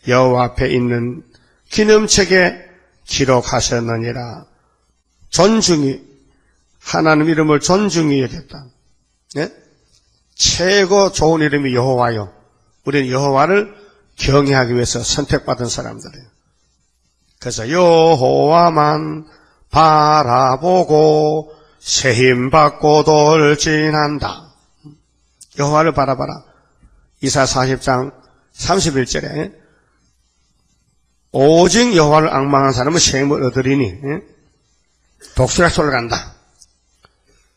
[SPEAKER 1] 여호와 앞에 있는 기념책에 기록하셨느니라. 존중히, 하나님 이름을 존중히 여겼다. 네? 최고 좋은 이름이 여호와요. 우리는 여호와를 경외하기 위해서 선택받은 사람들이에요. 그래서 여호와만 바라보고 새 힘 받고 돌진한다. 여호와를 바라봐라. 이사 40장 31절에 오직 여호와를 앙망한 사람은 새 힘을 얻으리니 독수리가 쏠간다.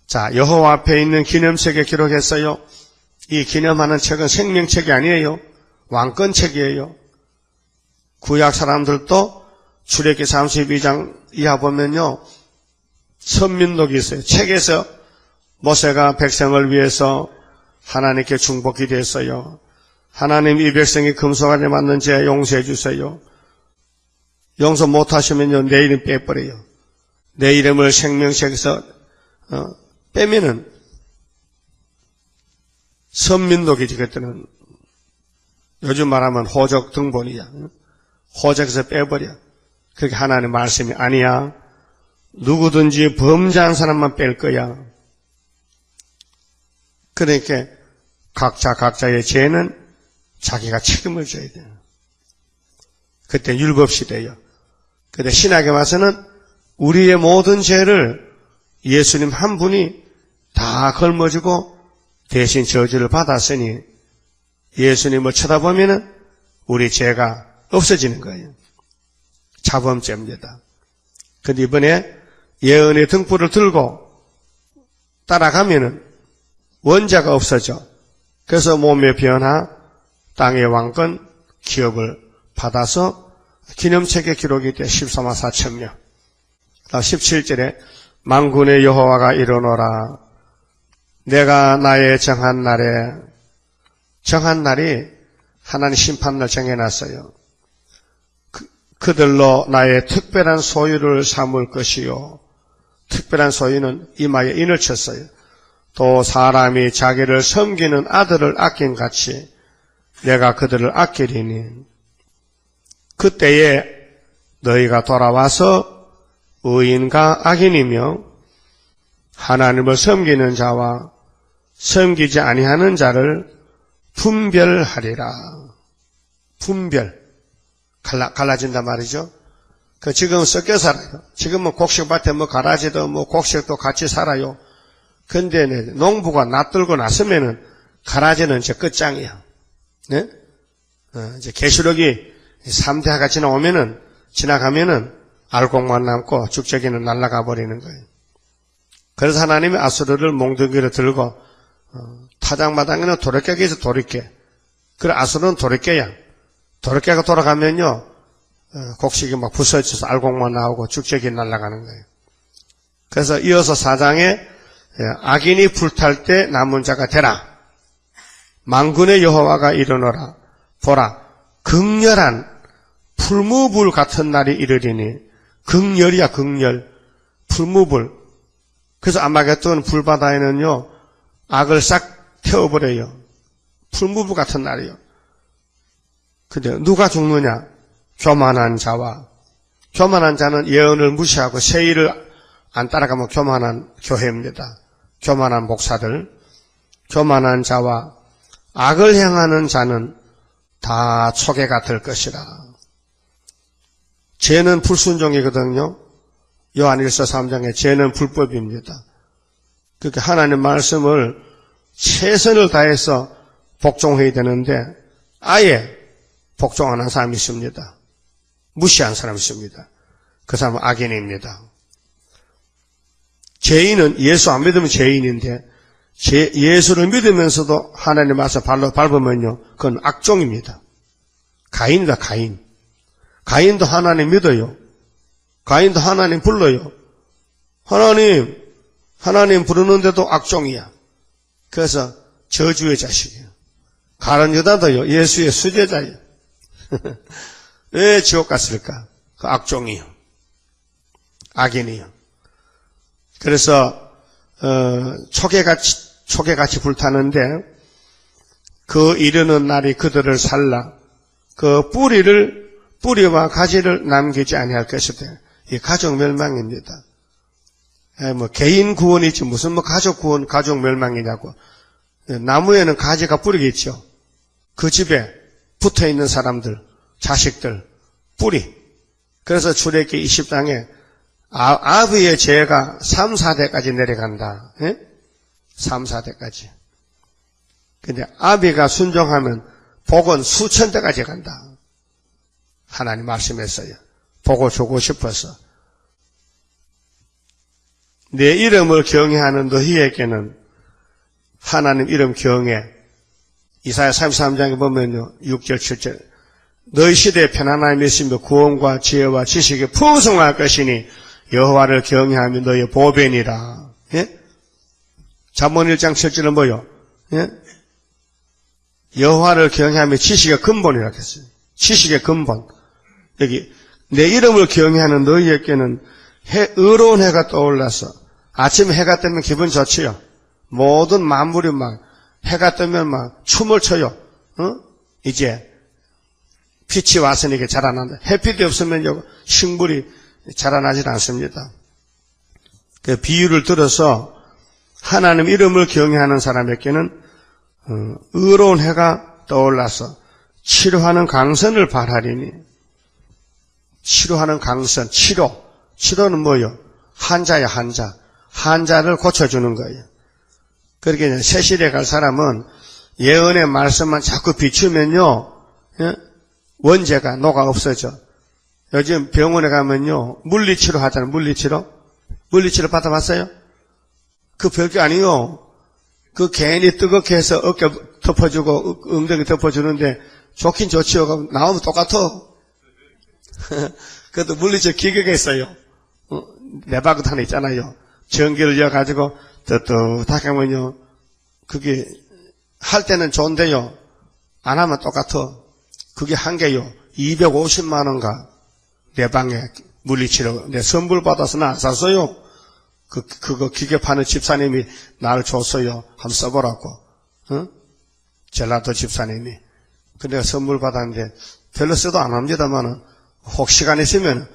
[SPEAKER 1] 자, 여호와 앞에 있는 기념책에 기록했어요. 이 기념하는 책은 생명책이 아니에요. 왕권책이에요. 구약 사람들도 출애굽기 32장 이하 보면요, 선민록이 있어요. 책에서 모세가 백성을 위해서 하나님께 중복 기도했어요. 하나님 이 백성이 금송아지 맞는 죄 용서해 주세요. 용서 못하시면요 내 이름 빼버려요. 내 이름을 생명책에서 빼면은 선민록이지. 그때는 요즘 말하면 호적 등본이야. 호적에서 빼버려. 그렇게 하나님의 말씀이 아니야. 누구든지 범죄한 사람만 뺄 거야. 그러니까 각자의 죄는 자기가 책임을 져야 돼요. 그때 율법시대예요. 근데 신약에 와서는 우리의 모든 죄를 예수님 한 분이 다 걸머지고 대신 저주를 받았으니 예수님을 쳐다보면은 우리 죄가 없어지는 거예요. 자범죄입니다. 근데 이번에 예언의 등불을 들고 따라가면은 원죄가 없어져. 그래서 몸의 변화, 땅의 왕권, 기업을 받아서 기념책에 기록이 돼 14만 4천 명. 17절에 만군의 여호와가 이르노라. 내가 나의 정한 날이 하나님 심판을 정해놨어요. 그들로 나의 특별한 소유를 삼을 것이요. 특별한 소유는 이마에 인을 쳤어요. 또 사람이 자기를 섬기는 아들을 아낀 같이 내가 그들을 아끼리니 그때에 너희가 돌아와서 의인과 악인이며 하나님을 섬기는 자와 섬기지 아니하는 자를 분별하리라. 분별. 갈라진단 말이죠. 지금은 섞여 살아요. 지금은 곡식밭에 가라지도 곡식도 같이 살아요. 근데 농부가 낫들고 났으면은 가라지는 이제 끝장이야. 네? 이제 계시록이 3대하가 지나가면은 알곡만 남고 죽저기는 날아가 버리는 거예요. 그래서 하나님이 아수르를 몽둥이로 들고 타작마당에는 도래깨기에서 도래깨. 그래 아수르는 도래깨야. 도래깨가 돌아가면요 곡식이 부서져서 알곡만 나오고 죽저기 날아가는 거예요. 그래서 이어서 4장에 악인이 불탈 때 남은 자가 되라. 만군의 여호와가 이르노라. 보라 극렬한 풀무불 같은 날이 이르리니 극렬이야 극렬. 풀무불. 그래서 아마겟돈 불바다에는요 악을 싹 태워버려요. 풀무불 같은 날이요. 근데 누가 죽느냐? 교만한 자와. 교만한 자는 예언을 무시하고 세일을 안 따라가면 교만한 교회입니다. 교만한 목사들. 교만한 자와 악을 행하는 자는 다 초계가 될 것이라. 죄는 불순종이거든요. 요한일서 3장에 죄는 불법입니다. 그렇게 하나님 말씀을 최선을 다해서 복종해야 되는데 아예 복종 안 한 사람이 있습니다. 무시한 사람이 있습니다. 그 사람은 악인입니다. 죄인은 예수 안 믿으면 죄인인데 예수를 믿으면서도 하나님 말씀 발로 밟으면요 그건 악종입니다. 가인이다 가인. 가인도 하나님 믿어요. 가인도 하나님 불러요. 하나님 부르는데도 악종이야. 그래서 저주의 자식이에요. 가룟 유다도요 예수의 수제자예요. 왜 지옥 갔을까? 그 악종이요. 악인이요. 그래서 초계같이 불타는데 그 이르는 날이 그들을 살라. 그 뿌리와 가지를 남기지 아니할 것이다. 이 가족 멸망입니다. 개인 구원이지 무슨 가족 구원, 가족 멸망이냐고. 나무에는 가지가 뿌리겠죠. 그 집에 붙어 있는 사람들, 자식들, 뿌리. 그래서 출애굽기 20장에 아비의 죄가 3, 4대까지 내려간다. 예? 3, 4대까지. 근데 아비가 순종하면 복은 수천 대까지 간다. 하나님 말씀했어요. 보고 주고 싶어서. 내 이름을 경외하는 너희에게는 하나님 이름 경외. 이사야 33장에 보면요. 6절, 7절. 너희 시대에 편안함이 있으며 구원과 지혜와 지식이 풍성할 것이니 여호와를 경외하며 너희의 보배니라. 예? 잠언 1장 7절은 뭐요? 예? 여호와를 경외하며 지식의 근본이라 했어요. 지식의 근본. 여기 내 이름을 경외하는 너희에게는 의로운 해가 떠올라서 아침에 해가 뜨면 기분 좋지요. 모든 만물이 해가 뜨면 춤을 춰요. 이제 빛이 왔으니까 자라난다. 햇빛이 없으면요, 식물이 자라나질 않습니다. 그 비유를 들어서 하나님 이름을 경외하는 사람에게는 의로운 해가 떠올라서 치료하는 강선을 발하리니, 치료하는 강선, 치료는 뭐요? 환자야, 환자를 고쳐주는 거예요. 그렇게 세실에 갈 사람은 예언의 말씀만 자꾸 비추면요, 원죄가 녹아 없어져. 요즘 병원에 가면요, 물리치료 하잖아요. 물리치료 받아봤어요? 그 별게 아니요. 그 괜히 뜨겁게 해서 어깨 덮어주고 엉덩이 덮어주는데 좋긴 좋지요. 나오면 똑같아. 그래도 물리치료 기계가 있어요. 내바구도 하나 있잖아요. 전기를 이어가지고 떳떳하게 하면요, 그게 할 때는 좋은데요, 안 하면 똑같아. 그게 한 개요, 250만 원가. 내 방에 물리치료 내 선물 받아서 나 안 샀어요. 그거 기계 파는 집사님이 나를 줬어요. 한번 써보라고. 전라도 집사님이. 근데 선물 받았는데 별로 쓰도 안 합니다만은 혹 시간 있으면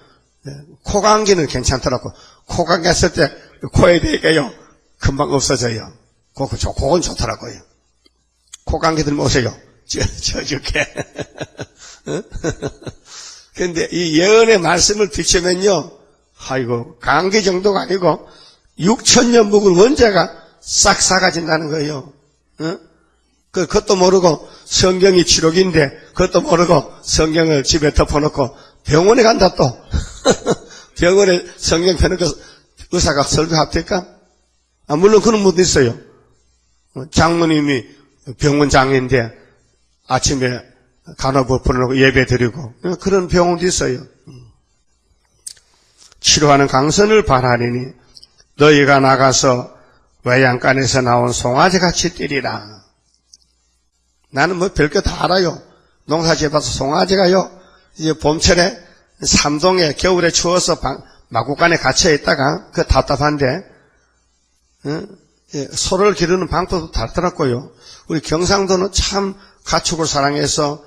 [SPEAKER 1] 코 감기는 괜찮더라고. 코 감기 했을 때 코에 대게요, 금방 없어져요. 그건 좋더라고요. 코 감기 들면 오세요. 저렇게. 근데 이 예언의 말씀을 비추면요, 아이고, 감기 정도가 아니고 6,000년 묵은 원죄가 싹 사가진다는 거예요. 그것도 모르고 성경이 치료기인데 그것도 모르고 성경을 집에 덮어놓고 병원에 간다 또. 병원에 성경 펴놓고 의사가 설교합니까? 물론 그런 분도 있어요. 장모님이 병원장인데 아침에 간호부 불러놓고 예배 드리고, 그런 병원도 있어요. 치료하는 강선을 발하리니 너희가 나가서 외양간에서 나온 송아지같이 뛰리라. 나는 뭐 별거 다 알아요. 농사지어 봐서 송아지가요, 이제 봄철에 삼동에 겨울에 추워서 마구간에 갇혀 있다가 그 답답한데, 소를 기르는 방법도 다르더라고요. 우리 경상도는 참 가축을 사랑해서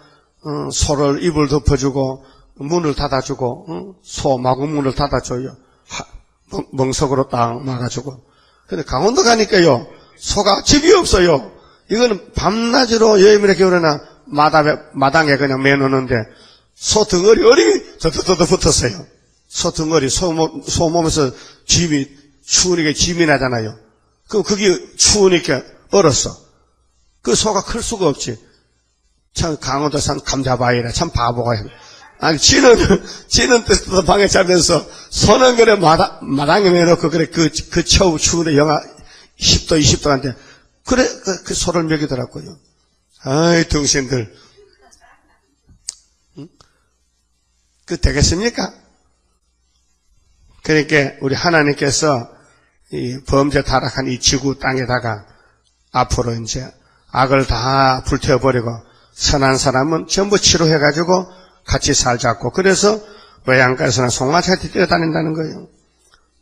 [SPEAKER 1] 소를 이불 덮어주고 문을 닫아주고, 소 마구문을 닫아줘요. 멍석으로 딱 막아주고. 근데 강원도 가니까요, 소가 집이 없어요. 이거는 밤낮으로 여름이나 겨울에나 마당에 그냥 매놓는데 소 덩어리 어림이 더더더 붙었어요. 소 덩어리, 소 몸에서 집이 추우니까 짐이 나잖아요. 그럼 그게 추우니까 얼었어. 그 소가 클 수가 없지. 참 강원도산 감자바위라 참 바보가. 아니 지는 뜻도 방에 자면서 소는 그래 마당에 매놓고 그래 그 추운데 영하 10도 20도인데 그래 그 소를 먹이더라고요. 아이 등신들. 그 되겠습니까? 그러니까 우리 하나님께서 이 범죄 타락한 이 지구 땅에다가 앞으로 이제 악을 다 불태워버리고 선한 사람은 전부 치료해가지고 같이 살자고. 그래서 외양간에서는 송아지같이 뛰어다닌다는 거예요.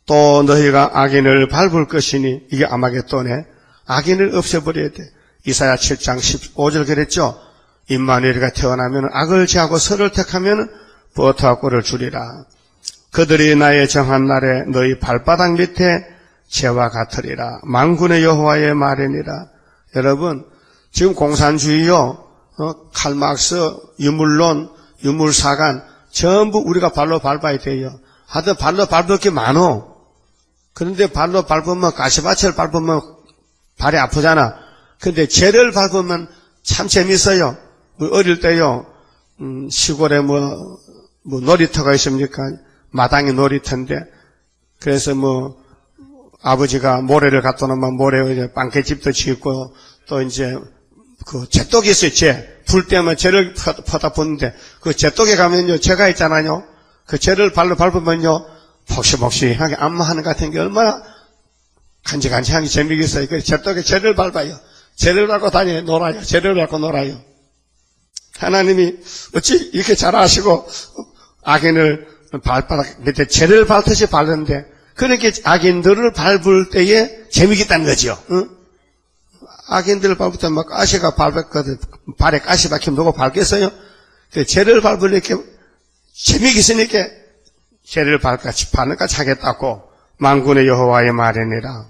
[SPEAKER 1] 또 너희가 악인을 밟을 것이니, 이게 아마겟돈에 악인을 없애버려야 돼. 이사야 7장 15절 그랬죠. 임마누엘가 태어나면 악을 제하고 선을 택하면 버터와 꿀을 주리라. 그들이 나의 정한 날에 너희 발바닥 밑에 재와 같으리라. 만군의 여호와의 말이니라. 여러분, 지금 공산주의요, 칼막스, 유물론, 유물사관 전부 우리가 발로 밟아야 돼요. 하여튼 발로 밟을 게 많어. 그런데 발로 밟으면, 가시밭을 밟으면 발이 아프잖아. 근데 죄를 밟으면 참 재밌어요. 어릴 때요, 시골에 뭐 놀이터가 있습니까? 마당이 놀이터인데, 그래서 아버지가 모래를 갖다 놓으면 모래에 이제 빵개집도 짓고, 또 이제 그 재독이 있어요, 재. 불 때면 재를 퍼다 붓는데, 그 재독에 가면요, 재가 있잖아요. 그 재를 발로 밟으면요, 폭시폭시하게 안마하는 것 같은 게 얼마나 간지간지하게 재미있어요. 그 재독에 재를 밟아요. 재를 밟고 다녀요, 놀아요. 재를 밟고 놀아요. 하나님이 어찌 이렇게 잘 아시고, 악인을 발바닥 밑에 재를 밟듯이 밟는데, 그렇게 악인들을 밟을 때에 재미있다는 거죠. 응? 악인들을 밟을 때 막 가시가 밟았거든. 발에 가시 박히면 누가 밟겠어요? 죄를 밟으려 이렇게 재미가 있으니까 죄를 밟을까 하겠다고 만군의 여호와의 말이니라.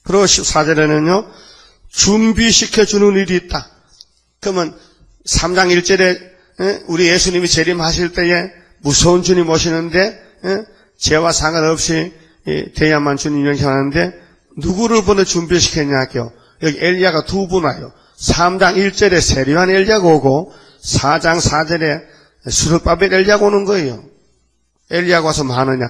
[SPEAKER 1] 그리고 14절에는요, 준비시켜주는 일이 있다. 그러면 3장 1절에 우리 예수님이 재림하실 때에 무서운 주님 오시는데 죄와 상관없이 돼야만 주님 영생하는데 누구를 보내 준비시켰냐고요. 여기 엘리야가 두 분 와요. 3장 1절에 세리한 엘리야가 오고 4장 4절에 스룹바벨 엘리야가 오는 거예요. 엘리야가 와서 뭐 하느냐?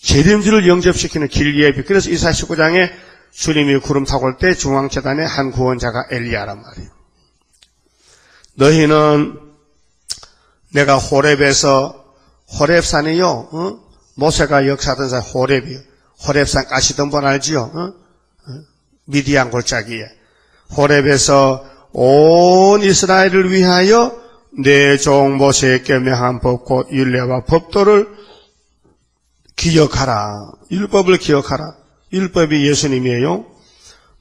[SPEAKER 1] 재림주를 영접시키는 길 예비. 그래서 이사야 19장에 주님이 구름 타고 올 때 중앙재단에 한 구원자가 엘리야란 말이에요. 너희는 내가 호렙산이요, 모세가 역사하던 산 호렙이요. 호렙산 가시던 분 알지요? 미디안 골짜기에. 호렙에서 온 이스라엘을 위하여 내 종 모세에게 명한 법 곧 율례와 법도를 기억하라. 율법을 기억하라. 율법이 예수님이에요.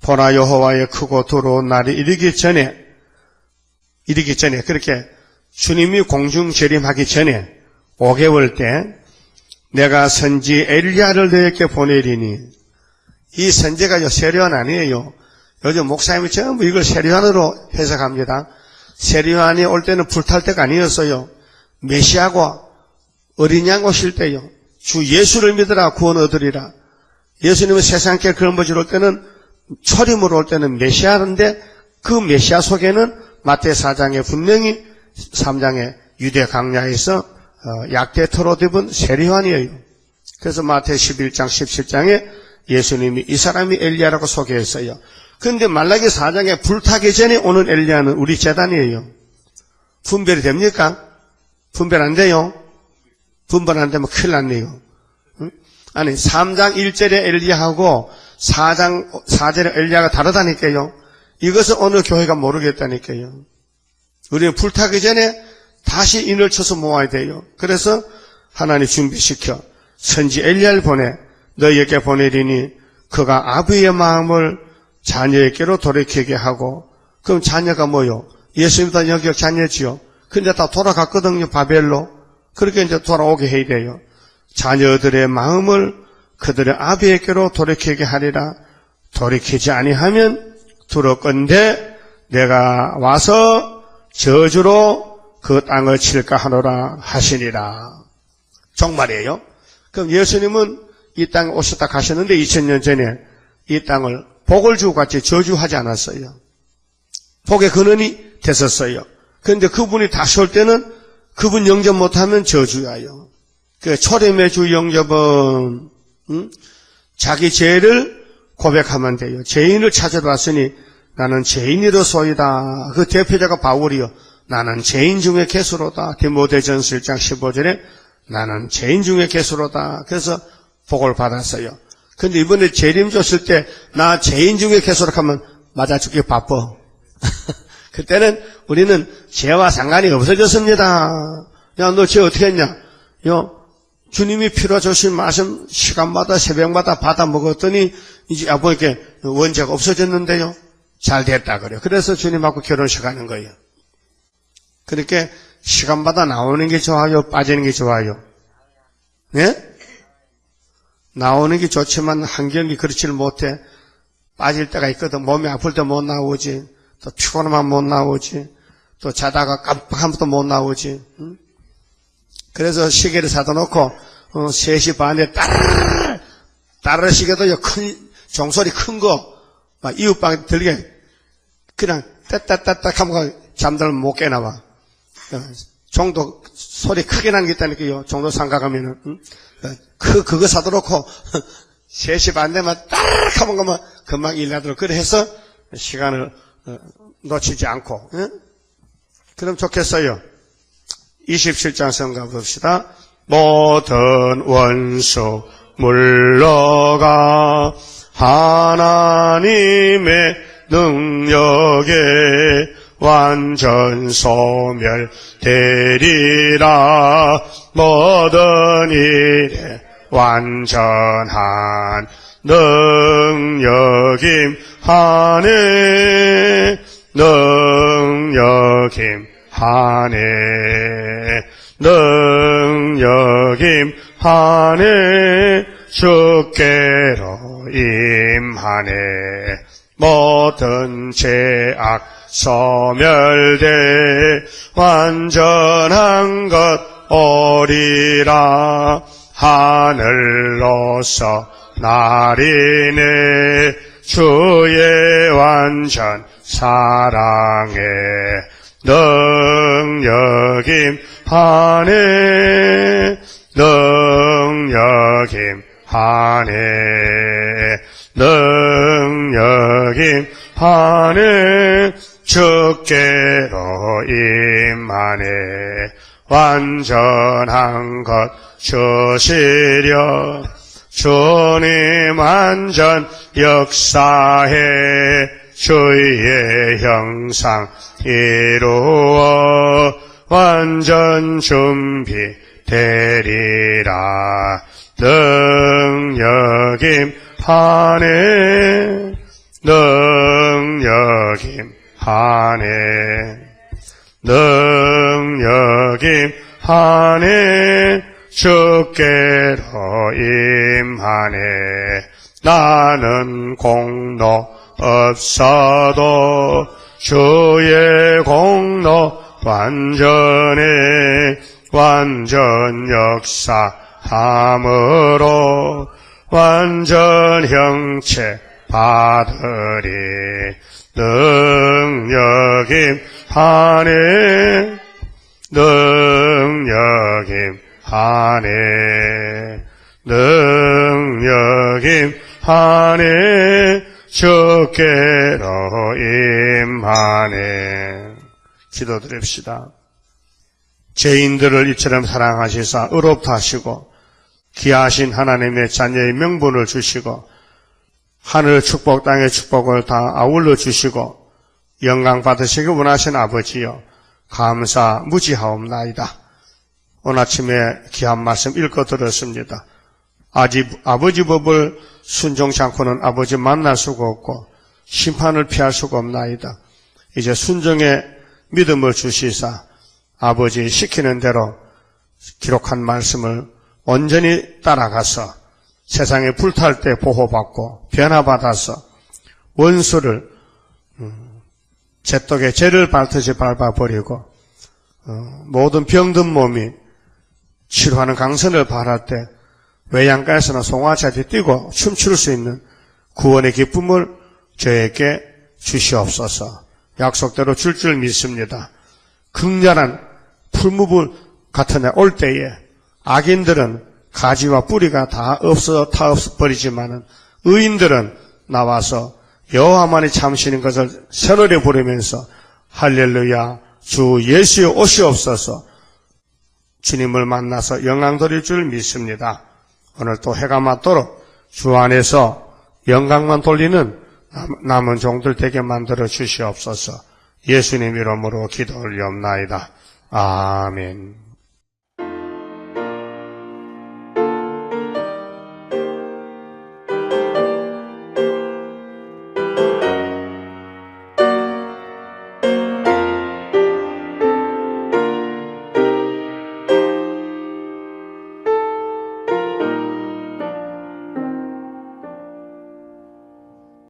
[SPEAKER 1] 보라 여호와의 크고 두려운 날이 이르기 전에 그렇게 주님이 공중 재림하기 전에 5개월 때 내가 선지 엘리야를 너에게 보내리니, 이 선지가 세례요한 아니에요. 요즘 목사님이 전부 이걸 세례요한으로 해석합니다. 세례요한이 올 때는 불탈 때가 아니었어요. 메시아가 어린 양 오실 때요. 주 예수를 믿으라 구원 얻으리라. 예수님은 세상께 걸머지러 올 때는, 초림으로 올 때는 메시아인데 그 메시아 속에는 마태 4장에 분명히 3장에 유대 강야에서 약대 털옷 입은 세례요한이에요. 그래서 마태 11장 17장에 예수님이 이 사람이 엘리야라고 소개했어요. 그런데 말라기 4장에 불타기 전에 오는 엘리야는 우리 제단이에요. 분별이 됩니까? 분별 안 돼요? 분별 안 되면 큰일 났네요. 아니 3장 1절에 엘리야하고 4장 4절에 엘리야가 다르다니까요. 이것은 오늘 교회가 모르겠다니까요. 우리는 불타기 전에 다시 인을 쳐서 모아야 돼요. 그래서 하나님 준비시켜 선지 엘리야를 보내 너희에게 보내리니 그가 아버지의 마음을 자녀에게로 돌이키게 하고, 그럼 자녀가 뭐요? 예수님도 여기 자녀지요. 근데 다 돌아갔거든요, 바벨로. 그렇게 이제 돌아오게 해야 돼요. 자녀들의 마음을 그들의 아버지에게로 돌이키게 하리라. 돌이키지 아니하면 두렵건대 내가 와서 저주로 그 땅을 칠까 하노라 하시니라. 정말이에요. 그럼 예수님은 이 땅에 오셨다 가셨는데 2000년 전에 이 땅을 복을 주고 같이 저주하지 않았어요. 복의 근원이 됐었어요. 그런데 그분이 다시 올 때는 그분 영접 못하면 저주야요. 그 초림의 주 영접은 자기 죄를 고백하면 돼요. 죄인을 찾으러 왔으니 나는 죄인이로소이다. 그 대표자가 바울이요. 나는 죄인 중에 개수로다. 디모데전서 1장 15절에 나는 죄인 중에 개수로다. 그래서 복을 받았어요. 근데 이번에 재림 줬을 때 나 죄인 중에 개수로 하면 맞아 죽기 바빠. 그때는 우리는 죄와 상관이 없어졌습니다. 야, 너 죄 어떻게 했냐? 주님이 피로 주신 말씀 시간마다 새벽마다 받아 먹었더니 이제 보니까 원죄가 없어졌는데요. 잘 됐다 그래요. 그래서 주님하고 결혼식 하는 거예요. 그렇게 시간마다 나오는 게 좋아요? 빠지는 게 좋아요? 네? 나오는 게 좋지만 환경이 그렇지를 못해. 빠질 때가 있거든. 몸이 아플 때 못 나오지. 또 피곤하면 못 나오지. 또 자다가 깜빡하면 또 못 나오지. 응? 그래서 시계를 사다 놓고 3시 반에 따르르 시계도 큰 종소리 큰 거 막 이웃방 들게 그냥 따따따따 하면 잠들면 못 깨나와. 종도 소리 크게 나는 게 있다니까요. 종도 상가 가면은. 응? 그거 사다 놓고 3시 반 되면 딱 하면 가면 금방 일나도록 그래 해서 시간을 놓치지 않고. 응? 그럼 좋겠어요. 27장 성가 봅시다. 모든 원수 물러가 하나님의 능력에 완전 소멸되리라. 모든 일에 완전한 능력임 하네. 능력임 하네 능력 임하네 주께로 임하네 모든 죄악 소멸돼 완전한 것 오리라 하늘로서 나리네 주의 완전 사랑에 능력 임하네 능력 임하네 능력 임하네 주께로 임하네 완전한 것 주시려 주님 완전 역사해 주의 형상 이루어 완전 준비되리라 능력 임하네 능력 임하네 능력 임하네 주께로 임하네 나는 공로 없어도 주의 공로 완전해 완전 역사함으로 완전 형체 받으리 능력 임하네 능력 임하네 능력 임하네 주께로 임하네 기도드립시다. 죄인들을 이처럼 사랑하시사 의롭다 하시고 귀하신 하나님의 자녀의 명분을 주시고 하늘 축복 땅의 축복을 다 아울러 주시고 영광 받으시기 원하신 아버지여 감사 무지하옵나이다. 오늘 아침에 귀한 말씀 읽어 들었습니다. 아버지 법을 순종치 않고는 아버지 만날 수가 없고 심판을 피할 수가 없나이다. 이제 순종의 믿음을 주시사 아버지 시키는 대로 기록한 말씀을 온전히 따라가서 세상에 불탈 때 보호받고 변화받아서 원수를 제떡에 죄를 밟듯이 밟아버리고 모든 병든 몸이 치료하는 강선을 바랄 때 외양가에서나 송아지한테 뛰고 춤출 수 있는 구원의 기쁨을 저에게 주시옵소서. 약속대로 줄 믿습니다. 극렬한 풀무불 같은 날 올 때에 악인들은 가지와 뿌리가 다 타없어버리지만은 의인들은 나와서 여호와만이 참으시는 것을 새노래 부르면서 할렐루야 주 예수여 오시옵소서 주님을 만나서 영광 돌릴 줄 믿습니다. 오늘 또 해가 맞도록 주 안에서 영광만 돌리는 남은 종들 되게 만들어 주시옵소서. 예수님 이름으로 기도 올리옵나이다. 아멘.